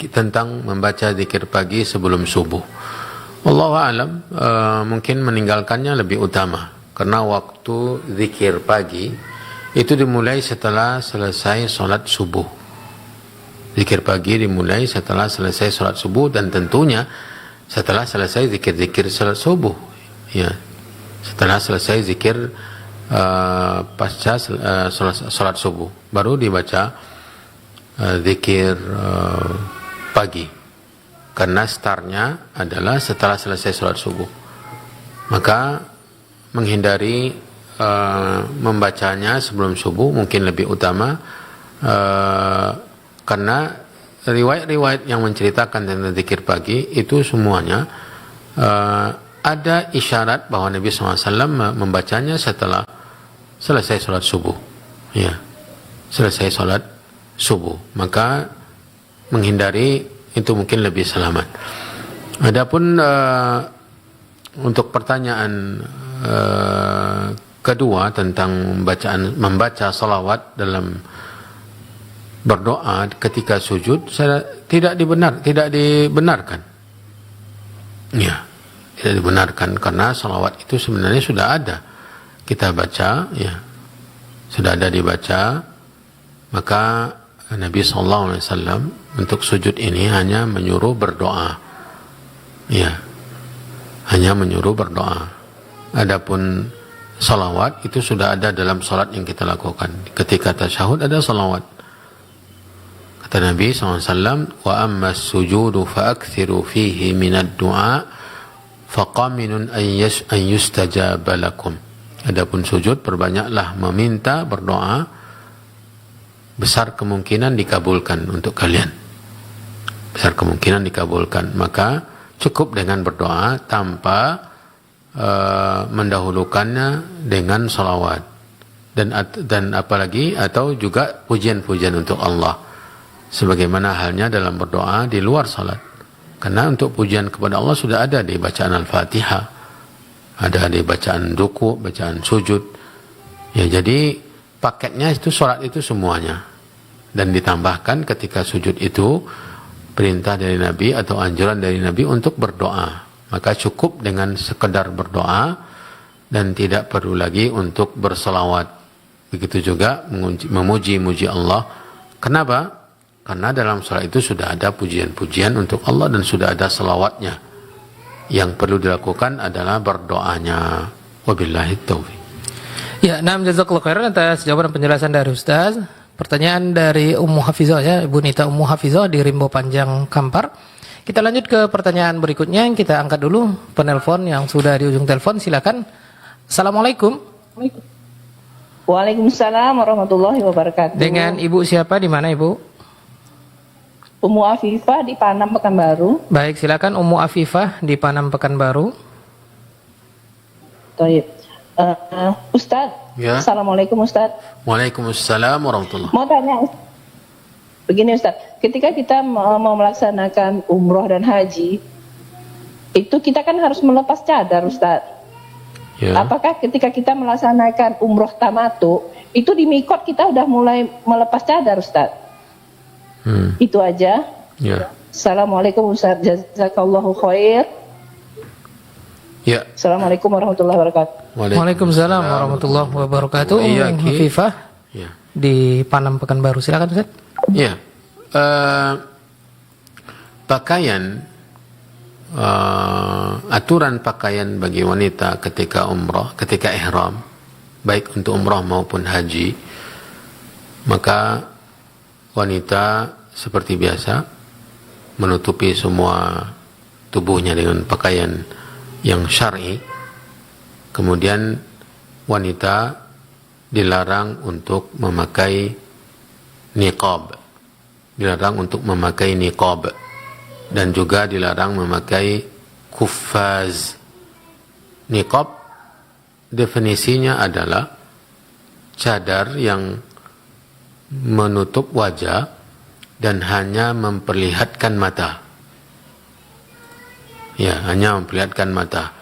tentang membaca zikir pagi sebelum subuh. Wallahu a'lam, mungkin meninggalkannya lebih utama, karena waktu zikir pagi itu dimulai setelah selesai sholat subuh. Zikir pagi dimulai setelah selesai sholat subuh, dan tentunya setelah selesai zikir-zikir sholat subuh. Ya, setelah selesai zikir pasca sholat subuh, baru dibaca zikir pagi, karena startnya adalah setelah selesai sholat subuh. Maka menghindari membacanya sebelum subuh mungkin lebih utama, karena riwayat-riwayat yang menceritakan tentang zikir pagi itu semuanya ada isyarat bahwa Nabi SAW membacanya setelah selesai sholat subuh. Ya, selesai sholat subuh. Maka menghindari itu mungkin lebih selamat. Adapun untuk pertanyaan kedua tentang membaca salawat dalam berdoa ketika sujud, tidak dibenarkan. Ya, tidak dibenarkan, karena salawat itu sebenarnya sudah ada kita baca, ya, sudah ada dibaca. Maka Nabi SAW untuk sujud ini hanya menyuruh berdoa, ya, hanya menyuruh berdoa. Adapun salawat itu sudah ada dalam salat yang kita lakukan. Ketika tasyahud ada salawat. Kata Nabi SAW, wa amma sujudu fa'akthiru fihi minad du'a faqaminun an yustajaba lakum. Adapun sujud, perbanyaklah meminta, berdoa, besar kemungkinan dikabulkan untuk kalian. Besar kemungkinan dikabulkan. Maka cukup dengan berdoa tanpa mendahulukannya dengan salawat dan apalagi atau juga pujian-pujian untuk Allah, sebagaimana halnya dalam berdoa di luar salat. Karena untuk pujian kepada Allah sudah ada di bacaan Al-Fatihah, ada di bacaan ruku, bacaan sujud. Ya, jadi paketnya itu salat itu semuanya. Dan ditambahkan ketika sujud itu perintah dari Nabi atau anjuran dari Nabi untuk berdoa. Maka cukup dengan sekedar berdoa dan tidak perlu lagi untuk berselawat. Begitu juga memuji-muji Allah. Kenapa? Karena dalam salat itu sudah ada pujian-pujian untuk Allah dan sudah ada selawatnya. Yang perlu dilakukan adalah berdoanya. Wabillahi taufiq. Ya, nah, jazakallahu khairan atas jawaban dan penjelasan dari Ustaz. Pertanyaan dari Ummu Hafizah, ya, Ibu Nita Ummu Hafizah di Rimbo Panjang, Kampar. Kita lanjut ke pertanyaan berikutnya. Kita angkat dulu penelpon yang sudah di ujung telepon. Silakan. Assalamualaikum. Waalaikumsalam warahmatullahi wabarakatuh. Dengan Ibu siapa, di mana Ibu? Ummu Afifah di Panam, Pekanbaru. Baik, silakan Ummu Afifah di Panam, Pekanbaru. Baik. Ustadz, Ya. Assalamualaikum Ustadz. Waalaikumsalam warahmatullahi. Mau tanya, begini Ustadz, ketika kita mau melaksanakan umroh dan haji, itu kita kan harus melepas cadar Ustadz. Ya. Apakah ketika kita melaksanakan umroh tamatu, itu di mikot kita udah mulai melepas cadar Ustadz? Itu aja. Ya. Assalamualaikum Ustadz, jazakallahu khair. Ya. Assalamualaikum warahmatullahi wabarakatuh. Waalaikumsalam warahmatullahi wabarakatuh. Iya, Ummu Ki. Hafifah Ya. di Panam, Pekanbaru. Silakan Ustaz. Ya. Pakaian aturan pakaian bagi wanita ketika umrah, ketika ihram, baik untuk umrah maupun haji, maka wanita seperti biasa menutupi semua tubuhnya dengan pakaian yang syar'i. Kemudian wanita dilarang untuk memakai niqab, dilarang untuk memakai niqab, dan juga dilarang memakai kuffaz. Niqab definisinya adalah cadar yang menutup wajah dan hanya memperlihatkan mata. Ya, hanya memperlihatkan mata.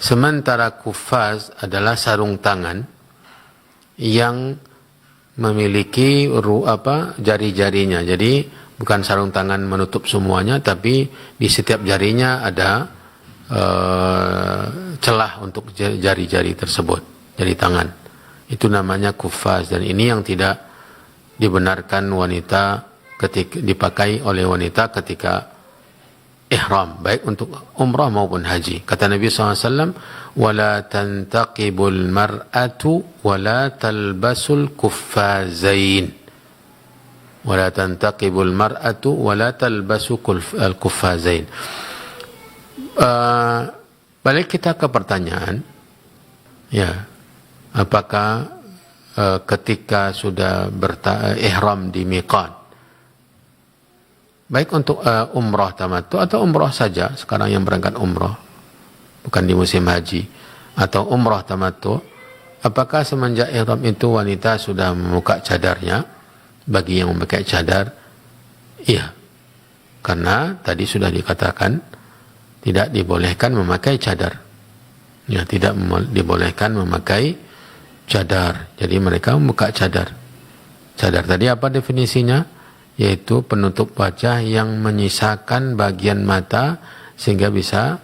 Sementara kuffaz adalah sarung tangan yang memiliki jari-jarinya. Jadi bukan sarung tangan menutup semuanya, tapi di setiap jarinya ada celah untuk jari-jari tersebut, jari tangan. Itu namanya kuffaz, dan ini yang tidak dibenarkan wanita ketika dipakai oleh wanita ketika ihram, baik untuk umrah maupun haji. Kata Nabi SAW, وَلَا تَنْتَقِبُ الْمَرْأَةُ وَلَا تَلْبَسُ الْكُفَّازَيْنِ وَلَا تَنْتَقِبُ الْمَرْأَةُ وَلَا تَلْبَسُ الْكُفَّازَيْنِ. Balik kita ke pertanyaan, ya, apakah ketika sudah ihram di miqat, baik untuk umrah tamattu atau umrah saja, sekarang yang berangkat umrah bukan di musim haji, atau umrah tamattu, apakah semenjak ihram itu wanita sudah membuka cadarnya? Bagi yang memakai cadar, iya, karena tadi sudah dikatakan tidak dibolehkan memakai cadar, ya, tidak dibolehkan memakai cadar. Jadi mereka membuka cadar. Cadar tadi apa definisinya? Yaitu penutup wajah yang menyisakan bagian mata sehingga bisa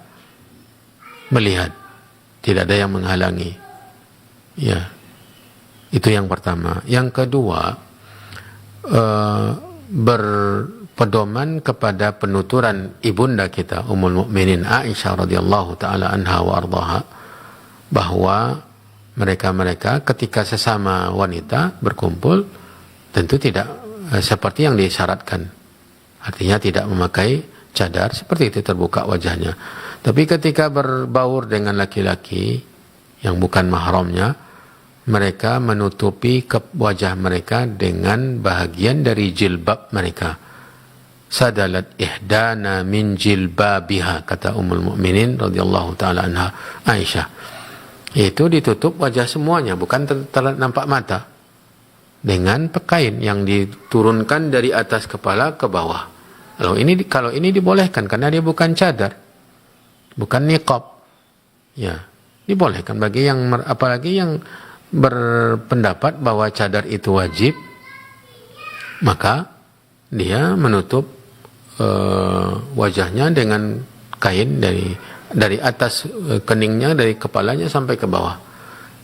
melihat, tidak ada yang menghalangi. Ya, itu yang pertama. Yang kedua, berpedoman kepada penuturan ibunda kita Ummul Mukminin Aisyah radhiyallahu taala anha wa ardhaha, bahwa mereka ketika sesama wanita berkumpul tentu tidak seperti yang disyaratkan, artinya tidak memakai cadar, seperti itu terbuka wajahnya. Tapi ketika berbaur dengan laki-laki yang bukan mahramnya, mereka menutupi wajah mereka dengan bahagian dari jilbab mereka. Sadalat ihdana min jilbabiha, kata Ummul Mukminin radhiyallahu taala anha Aisyah. Itu ditutup wajah semuanya, bukan nampak mata, dengan kain yang diturunkan dari atas kepala ke bawah. Kalau ini dibolehkan karena dia bukan cadar, bukan niqab. Ya, dibolehkan bagi yang apalagi yang berpendapat bahwa cadar itu wajib, maka dia menutup wajahnya dengan kain dari atas keningnya, dari kepalanya sampai ke bawah.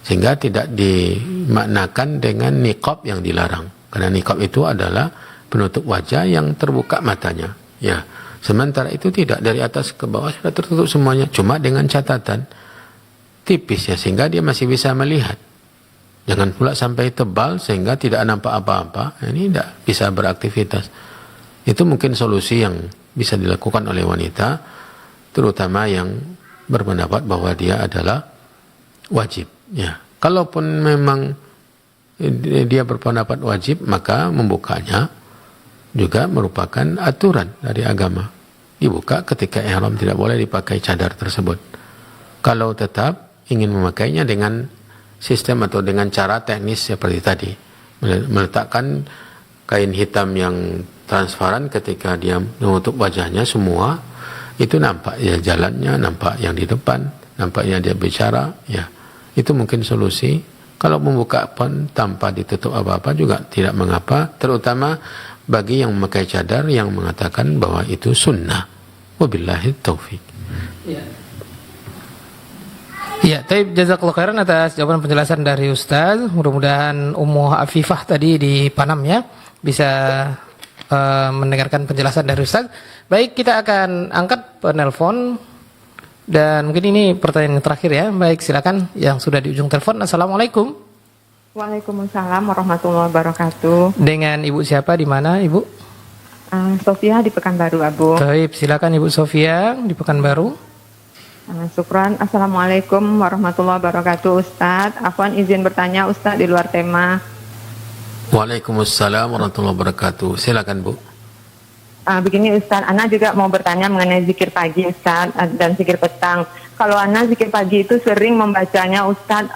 sehingga tidak dimaknakan dengan niqab yang dilarang, karena niqab itu adalah penutup wajah yang terbuka matanya, ya. Sementara itu tidak, dari atas ke bawah sudah tertutup semuanya, cuma dengan catatan tipis ya, sehingga dia masih bisa melihat. Jangan pula sampai tebal sehingga tidak nampak apa-apa, ini tidak bisa beraktivitas. Itu mungkin solusi yang bisa dilakukan oleh wanita, terutama yang berpendapat bahwa dia adalah wajib. Ya, kalaupun memang dia berpendapat wajib, maka membukanya juga merupakan aturan dari agama. Dibuka ketika ihram, tidak boleh dipakai cadar tersebut. Kalau tetap ingin memakainya dengan sistem atau dengan cara teknis seperti tadi, meletakkan kain hitam yang transparan ketika dia menutup wajahnya semua, itu nampak ya jalannya, nampak yang di depan, nampaknya dia bicara, ya. Itu mungkin solusi. Kalau membuka pun tanpa ditutup apa-apa juga tidak mengapa, terutama bagi yang memakai cadar yang mengatakan bahwa itu sunnah. Wabillahi taufik. Ya, taib, jazakallahu khairan atas jawaban penjelasan dari Ustaz. Mudah-mudahan Ummu Afifah tadi di Panam ya bisa mendengarkan penjelasan dari Ustaz. Baik, kita akan angkat penelpon dan mungkin ini pertanyaan yang terakhir ya. Baik, silakan yang sudah di ujung telepon. Assalamualaikum. Waalaikumsalam warahmatullahi wabarakatuh. Dengan Ibu siapa, di mana Ibu? Sofia di Pekanbaru, Abu. Taib, silakan Ibu Sofia di Pekanbaru. Syukran. Assalamualaikum warahmatullahi wabarakatuh, Ustadz. Afwan izin bertanya, Ustadz, di luar tema. Waalaikumsalam warahmatullahi wabarakatuh. Silakan, Bu. Begini, Ustadz, Ana juga mau bertanya mengenai zikir pagi, Ustadz, dan zikir petang. Kalau Ana zikir pagi itu sering membacanya, Ustadz,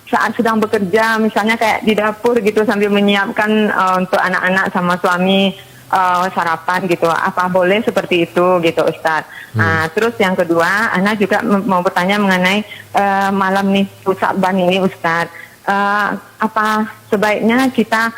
saat sedang bekerja, misalnya kayak di dapur gitu, sambil menyiapkan untuk anak-anak sama suami sarapan gitu. Apa boleh seperti itu gitu, Ustadz? Terus yang kedua, Ana juga mau bertanya mengenai malam nisfu Sa'ban ini, Ustadz. Apa sebaiknya kita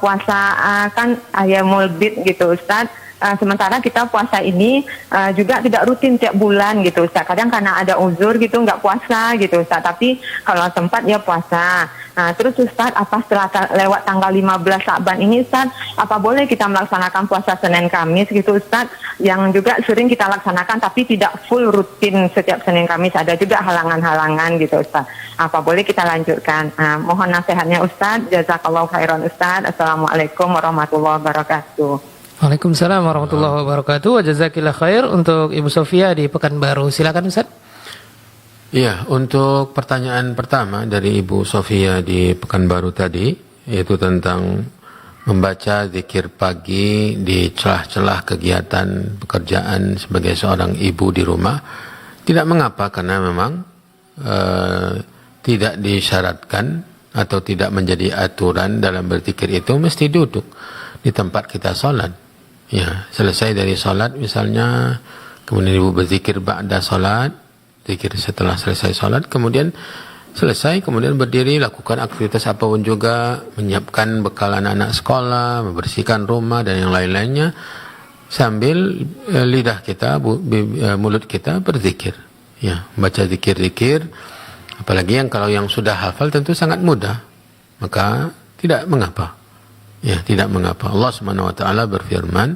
puasa kan Ayyamul Bid gitu, Ustadz? Sementara kita puasa ini juga tidak rutin tiap bulan gitu, Ustaz. Kadang karena ada uzur gitu nggak puasa gitu, Ustaz. Tapi kalau sempat ya puasa. Terus Ustaz, apa setelah lewat tanggal 15 Sa'ban ini, Ustaz, apa boleh kita melaksanakan puasa Senin Kamis gitu, Ustaz? Yang juga sering kita laksanakan tapi tidak full rutin setiap Senin Kamis, ada juga halangan-halangan gitu, Ustaz. Apa boleh kita lanjutkan? Mohon nasihatnya, Ustaz. Jazakallahu khairan, Ustaz. Assalamualaikum warahmatullahi wabarakatuh. Waalaikumsalam warahmatullahi wabarakatuh. Wa jazakillah khair untuk Ibu Sofia di Pekanbaru. Silakan, Ustaz. Iya, untuk pertanyaan pertama dari Ibu Sofia di Pekanbaru tadi, yaitu tentang membaca zikir pagi di celah-celah kegiatan pekerjaan sebagai seorang ibu di rumah, tidak mengapa, karena memang tidak disyaratkan atau tidak menjadi aturan dalam berzikir itu mesti duduk di tempat kita sholat. Ya, selesai dari sholat misalnya, kemudian ibu berzikir ba'da sholat, zikir setelah selesai sholat, kemudian selesai, kemudian berdiri, lakukan aktivitas apapun juga, menyiapkan bekal anak-anak sekolah, membersihkan rumah dan yang lain-lainnya, sambil lidah kita, mulut kita berzikir. Ya, baca zikir-zikir, apalagi kalau yang sudah hafal tentu sangat mudah, maka tidak mengapa. Ya, tidak mengapa. Allah Subhanahu wa taala berfirman,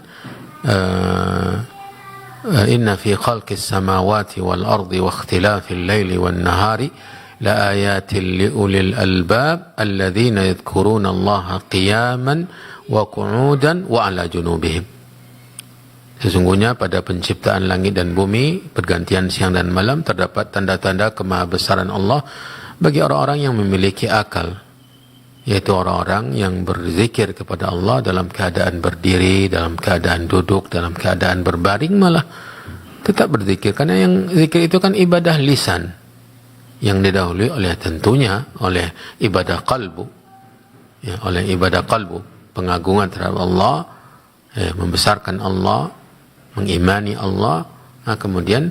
inna fi khalqis samawati wal ardi wa ikhtilafil laili wan nahari la ayatin liulil albab alladzina yadhkuruna Allaha qiyaman wa qu'udan wa ala junubihim. Sesungguhnya pada penciptaan langit dan bumi, pergantian siang dan malam, terdapat tanda-tanda kemahabesaran Allah bagi orang-orang yang memiliki akal, yaitu orang-orang yang berzikir kepada Allah dalam keadaan berdiri, dalam keadaan duduk, dalam keadaan berbaring, malah tetap berzikir. Karena yang zikir itu kan ibadah lisan, yang didahului oleh tentunya oleh ibadah qalbu, ya, oleh ibadah qalbu, pengagungan terhadap Allah, membesarkan Allah, mengimani Allah, kemudian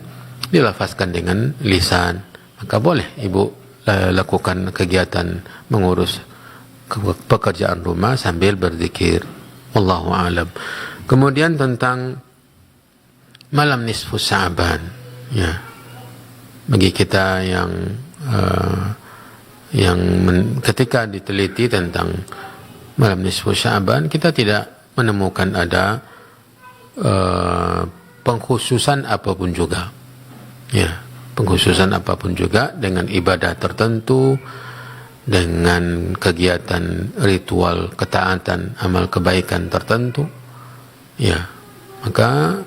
dilafazkan dengan lisan. Maka boleh ibu lakukan kegiatan mengurus pekerjaan rumah sambil berzikir. Wallahu a'lam. Kemudian tentang malam nisfu Sa'ban, ya, bagi kita yang ketika diteliti tentang malam nisfu Sya'ban, kita tidak menemukan ada pengkhususan apapun juga, ya, pengkhususan apapun juga dengan ibadah tertentu, dengan kegiatan ritual ketaatan, amal kebaikan tertentu, ya, maka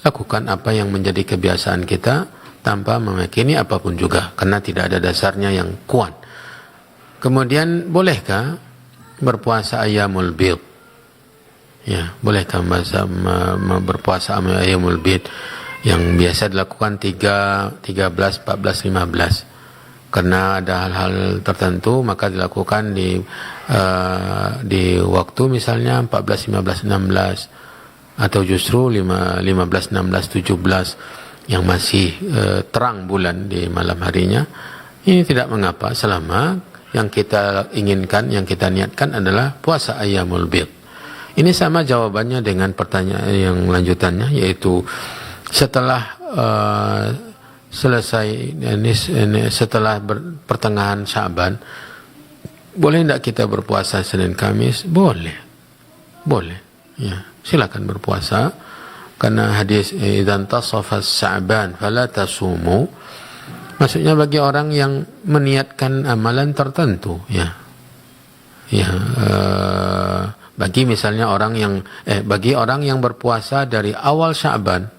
lakukan apa yang menjadi kebiasaan kita tanpa meyakini apapun juga, karena tidak ada dasarnya yang kuat. Kemudian, bolehkah berpuasa ayyamul bid? Ya, bolehkah berpuasa ayyamul bid yang biasa dilakukan 3, 13, 14, 15? Karena ada hal-hal tertentu maka dilakukan di waktu misalnya 14, 15, 16, atau justru 15, 16, 17 yang masih terang bulan di malam harinya. Ini tidak mengapa selama yang kita inginkan, yang kita niatkan adalah puasa ayyamul bid. Ini sama jawabannya dengan pertanyaan yang lanjutannya, yaitu setelah selesai setelah pertengahan Sya'ban, boleh tidak kita berpuasa Senin Kamis? Boleh, ya, silakan berpuasa, karena hadis idzan tasafa Sya'ban fala tasumu, maksudnya bagi orang yang meniatkan amalan tertentu, bagi misalnya bagi orang yang berpuasa dari awal Sya'ban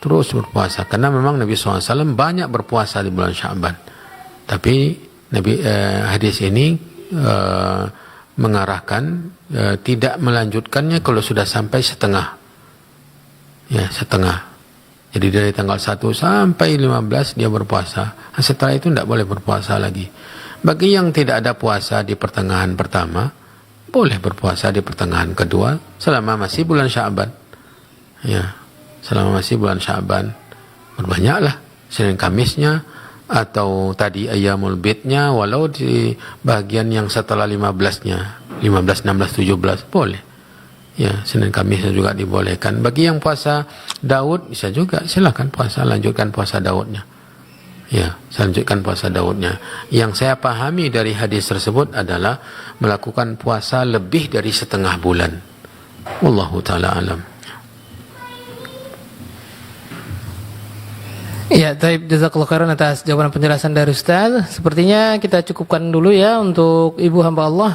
terus berpuasa, karena memang Nabi SAW banyak berpuasa di bulan Sya'ban, tapi hadis ini mengarahkan tidak melanjutkannya kalau sudah sampai setengah. Jadi dari tanggal 1 sampai 15 dia berpuasa, setelah itu tidak boleh berpuasa lagi. Bagi yang tidak ada puasa di pertengahan pertama, boleh berpuasa di pertengahan kedua selama masih bulan Sya'ban. Selama masih bulan Sya'ban, berbanyaklah Senin Kamisnya, atau tadi ayyamul bidnya, walau di bagian yang setelah 15-nya, 15, 16, 17 boleh. Senin Kamisnya juga dibolehkan. Bagi yang puasa Daud bisa juga, silakan lanjutkan puasa Daudnya. Lanjutkan puasa Daudnya. Yang saya pahami dari hadis tersebut adalah melakukan puasa lebih dari setengah bulan. Wallahu ta'ala alam. Ya, taib, jazakallahu khairan atas jawaban penjelasan dari Ustaz. Sepertinya kita cukupkan dulu ya untuk ibu hamba Allah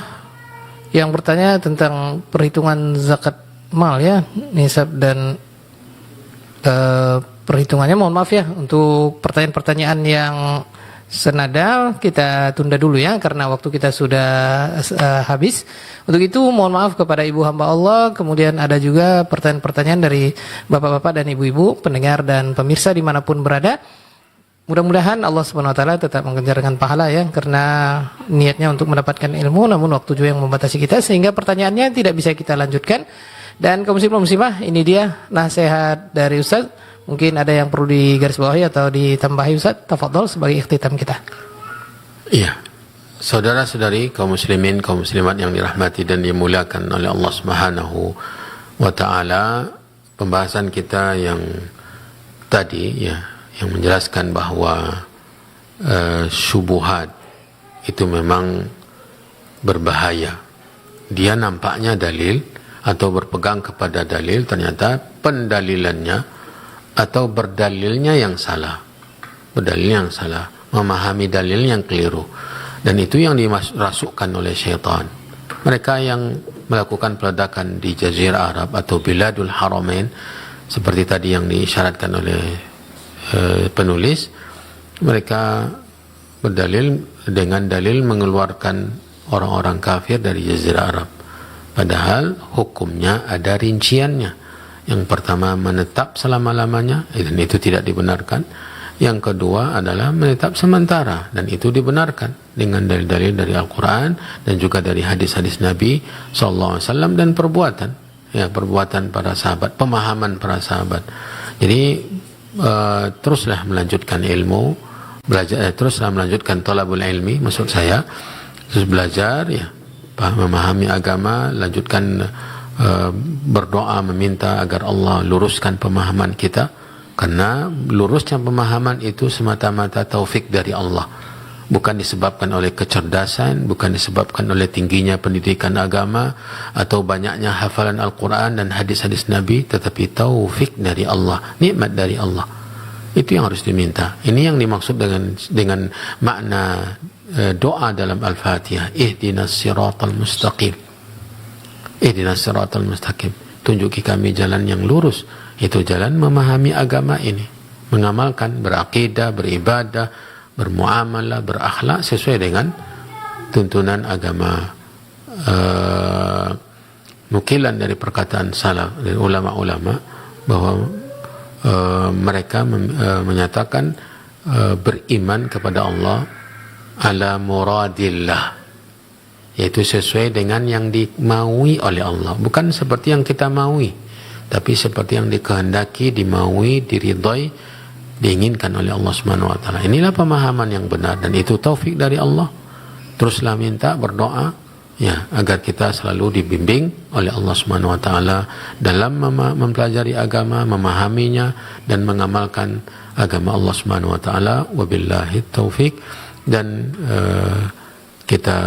yang bertanya tentang perhitungan zakat mal, ya, nisab dan perhitungannya. Mohon maaf ya untuk pertanyaan-pertanyaan yang senada kita tunda dulu ya, karena waktu kita sudah habis. Untuk itu mohon maaf kepada ibu hamba Allah. Kemudian ada juga pertanyaan-pertanyaan dari bapak-bapak dan ibu-ibu, pendengar dan pemirsa dimanapun berada. Mudah-mudahan Allah Subhanahu Wa Taala tetap menganjarkan pahala ya, karena niatnya untuk mendapatkan ilmu, namun waktu juga yang membatasi kita sehingga pertanyaannya tidak bisa kita lanjutkan. Dan kaum muslimah, ini dia nasihat dari Ustaz. Mungkin ada yang perlu digarisbawahi atau ditambahi Ustaz, tafadhol sebagai ikhtitam kita. Iya. Saudara-saudari kaum muslimin, kaum muslimat yang dirahmati dan dimuliakan oleh Allah Subhanahu wa taala, pembahasan kita yang tadi yang menjelaskan bahwa syubhat itu memang berbahaya. Dia nampaknya dalil atau berpegang kepada dalil, ternyata pendalilannya atau berdalilnya yang salah, memahami dalil yang keliru, dan itu yang dimasukkan oleh syaitan. Mereka yang melakukan peledakan di Jazirah Arab atau Biladul Haramain, seperti tadi yang diisyaratkan oleh penulis, mereka berdalil dengan dalil mengeluarkan orang-orang kafir dari Jazirah Arab, padahal hukumnya ada rinciannya. Yang pertama menetap selama-lamanya, dan itu tidak dibenarkan. Yang kedua adalah menetap sementara, dan itu dibenarkan dengan dalil-dalil dari Al-Quran dan juga dari hadis-hadis Nabi SAW, dan perbuatan para sahabat, pemahaman para sahabat. Jadi teruslah melanjutkan ilmu, teruslah melanjutkan thalabul ilmi, maksud saya terus belajar memahami agama, lanjutkan berdoa meminta agar Allah luruskan pemahaman kita, karena lurusnya pemahaman itu semata-mata taufik dari Allah, bukan disebabkan oleh kecerdasan, bukan disebabkan oleh tingginya pendidikan agama atau banyaknya hafalan Al-Quran dan hadis-hadis Nabi, tetapi taufik dari Allah, nikmat dari Allah. Itu yang harus diminta. Ini yang dimaksud dengan makna doa dalam Al-Fatihah. Ihdinas siratal mustaqim. Ihdinas siratal mustaqim. Tunjuki kami jalan yang lurus. Itu jalan memahami agama ini, mengamalkan, berakidah, beribadah, bermuamalah, berakhlak sesuai dengan tuntunan agama. Nukilan dari perkataan salaf, dari ulama-ulama, bahwa mereka menyatakan beriman kepada Allah ala muradillah, yaitu sesuai dengan yang dimaui oleh Allah, bukan seperti yang kita maui, tapi seperti yang dikehendaki, dimaui, diridhai, diinginkan oleh Allah Subhanahu wa taala. Inilah pemahaman yang benar, dan itu taufik dari Allah. Teruslah minta, berdoa ya, agar kita selalu dibimbing oleh Allah Subhanahu wa taala dalam mempelajari agama, memahaminya dan mengamalkan agama Allah Subhanahu wa taala. Wabillahi taufik. Dan kita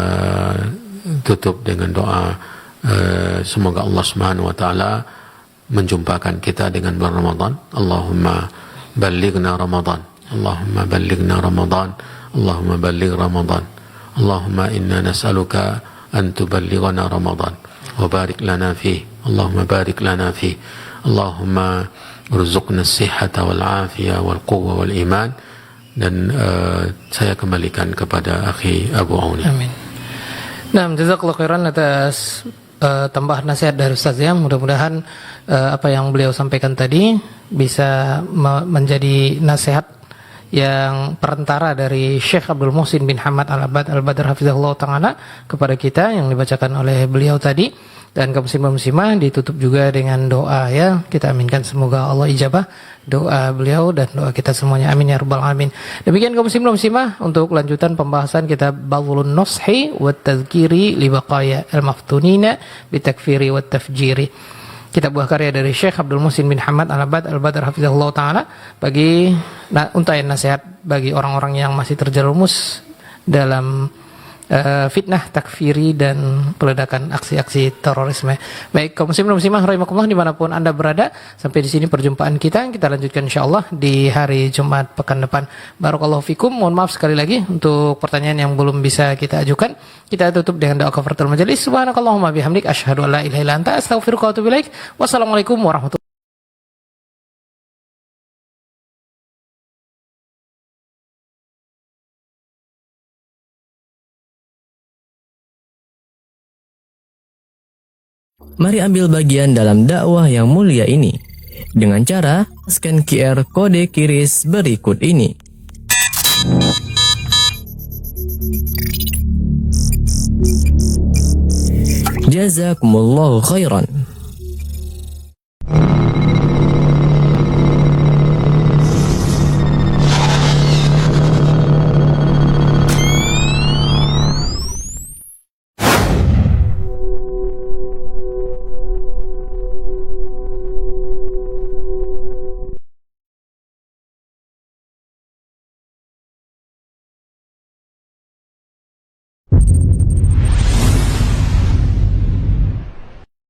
tutup dengan doa, semoga Allah Subhanahu wa taala menjumpakan kita dengan bulan Ramadan. Allahumma ballighna Ramadan, Allahumma ballighna Ramadan, Allahumma balligh Ramadan, Allahumma inna nas'aluka an tuballighana Ramadan wa barik lana fihi, Allahumma barik lana fihi, Allahumma urzuqna as-sihhata wal afiyah wal quwwah wal iman. Dan saya kembalikan kepada akhi Abu Auni. Amin. Nah, jazakallahu khairan atas tambahan nasihat dari Ustaz ya. Mudah-mudahan apa yang beliau sampaikan tadi bisa menjadi nasihat yang perantara dari Syekh Abdul Muhsin bin Hamad Al-Abad Al-Badr hafizahullah ta'ala kepada kita, yang dibacakan oleh beliau tadi. Dan kaum muslimah ditutup juga dengan doa ya. Kita aminkan semoga Allah ijabah doa beliau dan doa kita semuanya. Amin ya rabbal alamin. Demikian kaum muslimah, untuk lanjutan pembahasan kitab Badlun Nushi wa Tadhkiri li Baqaya al-Maftunina bi Takfiri wa Tafjiri. Kitab buah karya dari Syekh Abdul Muhsin bin Hamad Al-Abad Al-Badr hafizahullah ta'ala, bagi untayan nasihat bagi orang-orang yang masih terjerumus dalam fitnah takfiri dan peledakan aksi-aksi terorisme. Baik, kaum muslimah rahimakumullah dimanapun Anda berada, sampai di sini perjumpaan kita lanjutkan insyaallah di hari Jumat pekan depan. Barakallahu fikum. Mohon maaf sekali lagi untuk pertanyaan yang belum bisa kita ajukan. Kita tutup dengan doa kafaratul majelis. Subhanakallahumma bihamdik asyhadu an la ilaha illa anta astaghfiruka wa atubu ilaik. Wassalamualaikum warahmatullahi. Mari ambil bagian dalam dakwah yang mulia ini dengan cara scan QR kode QRIS berikut ini. Jazakumullahu khairan.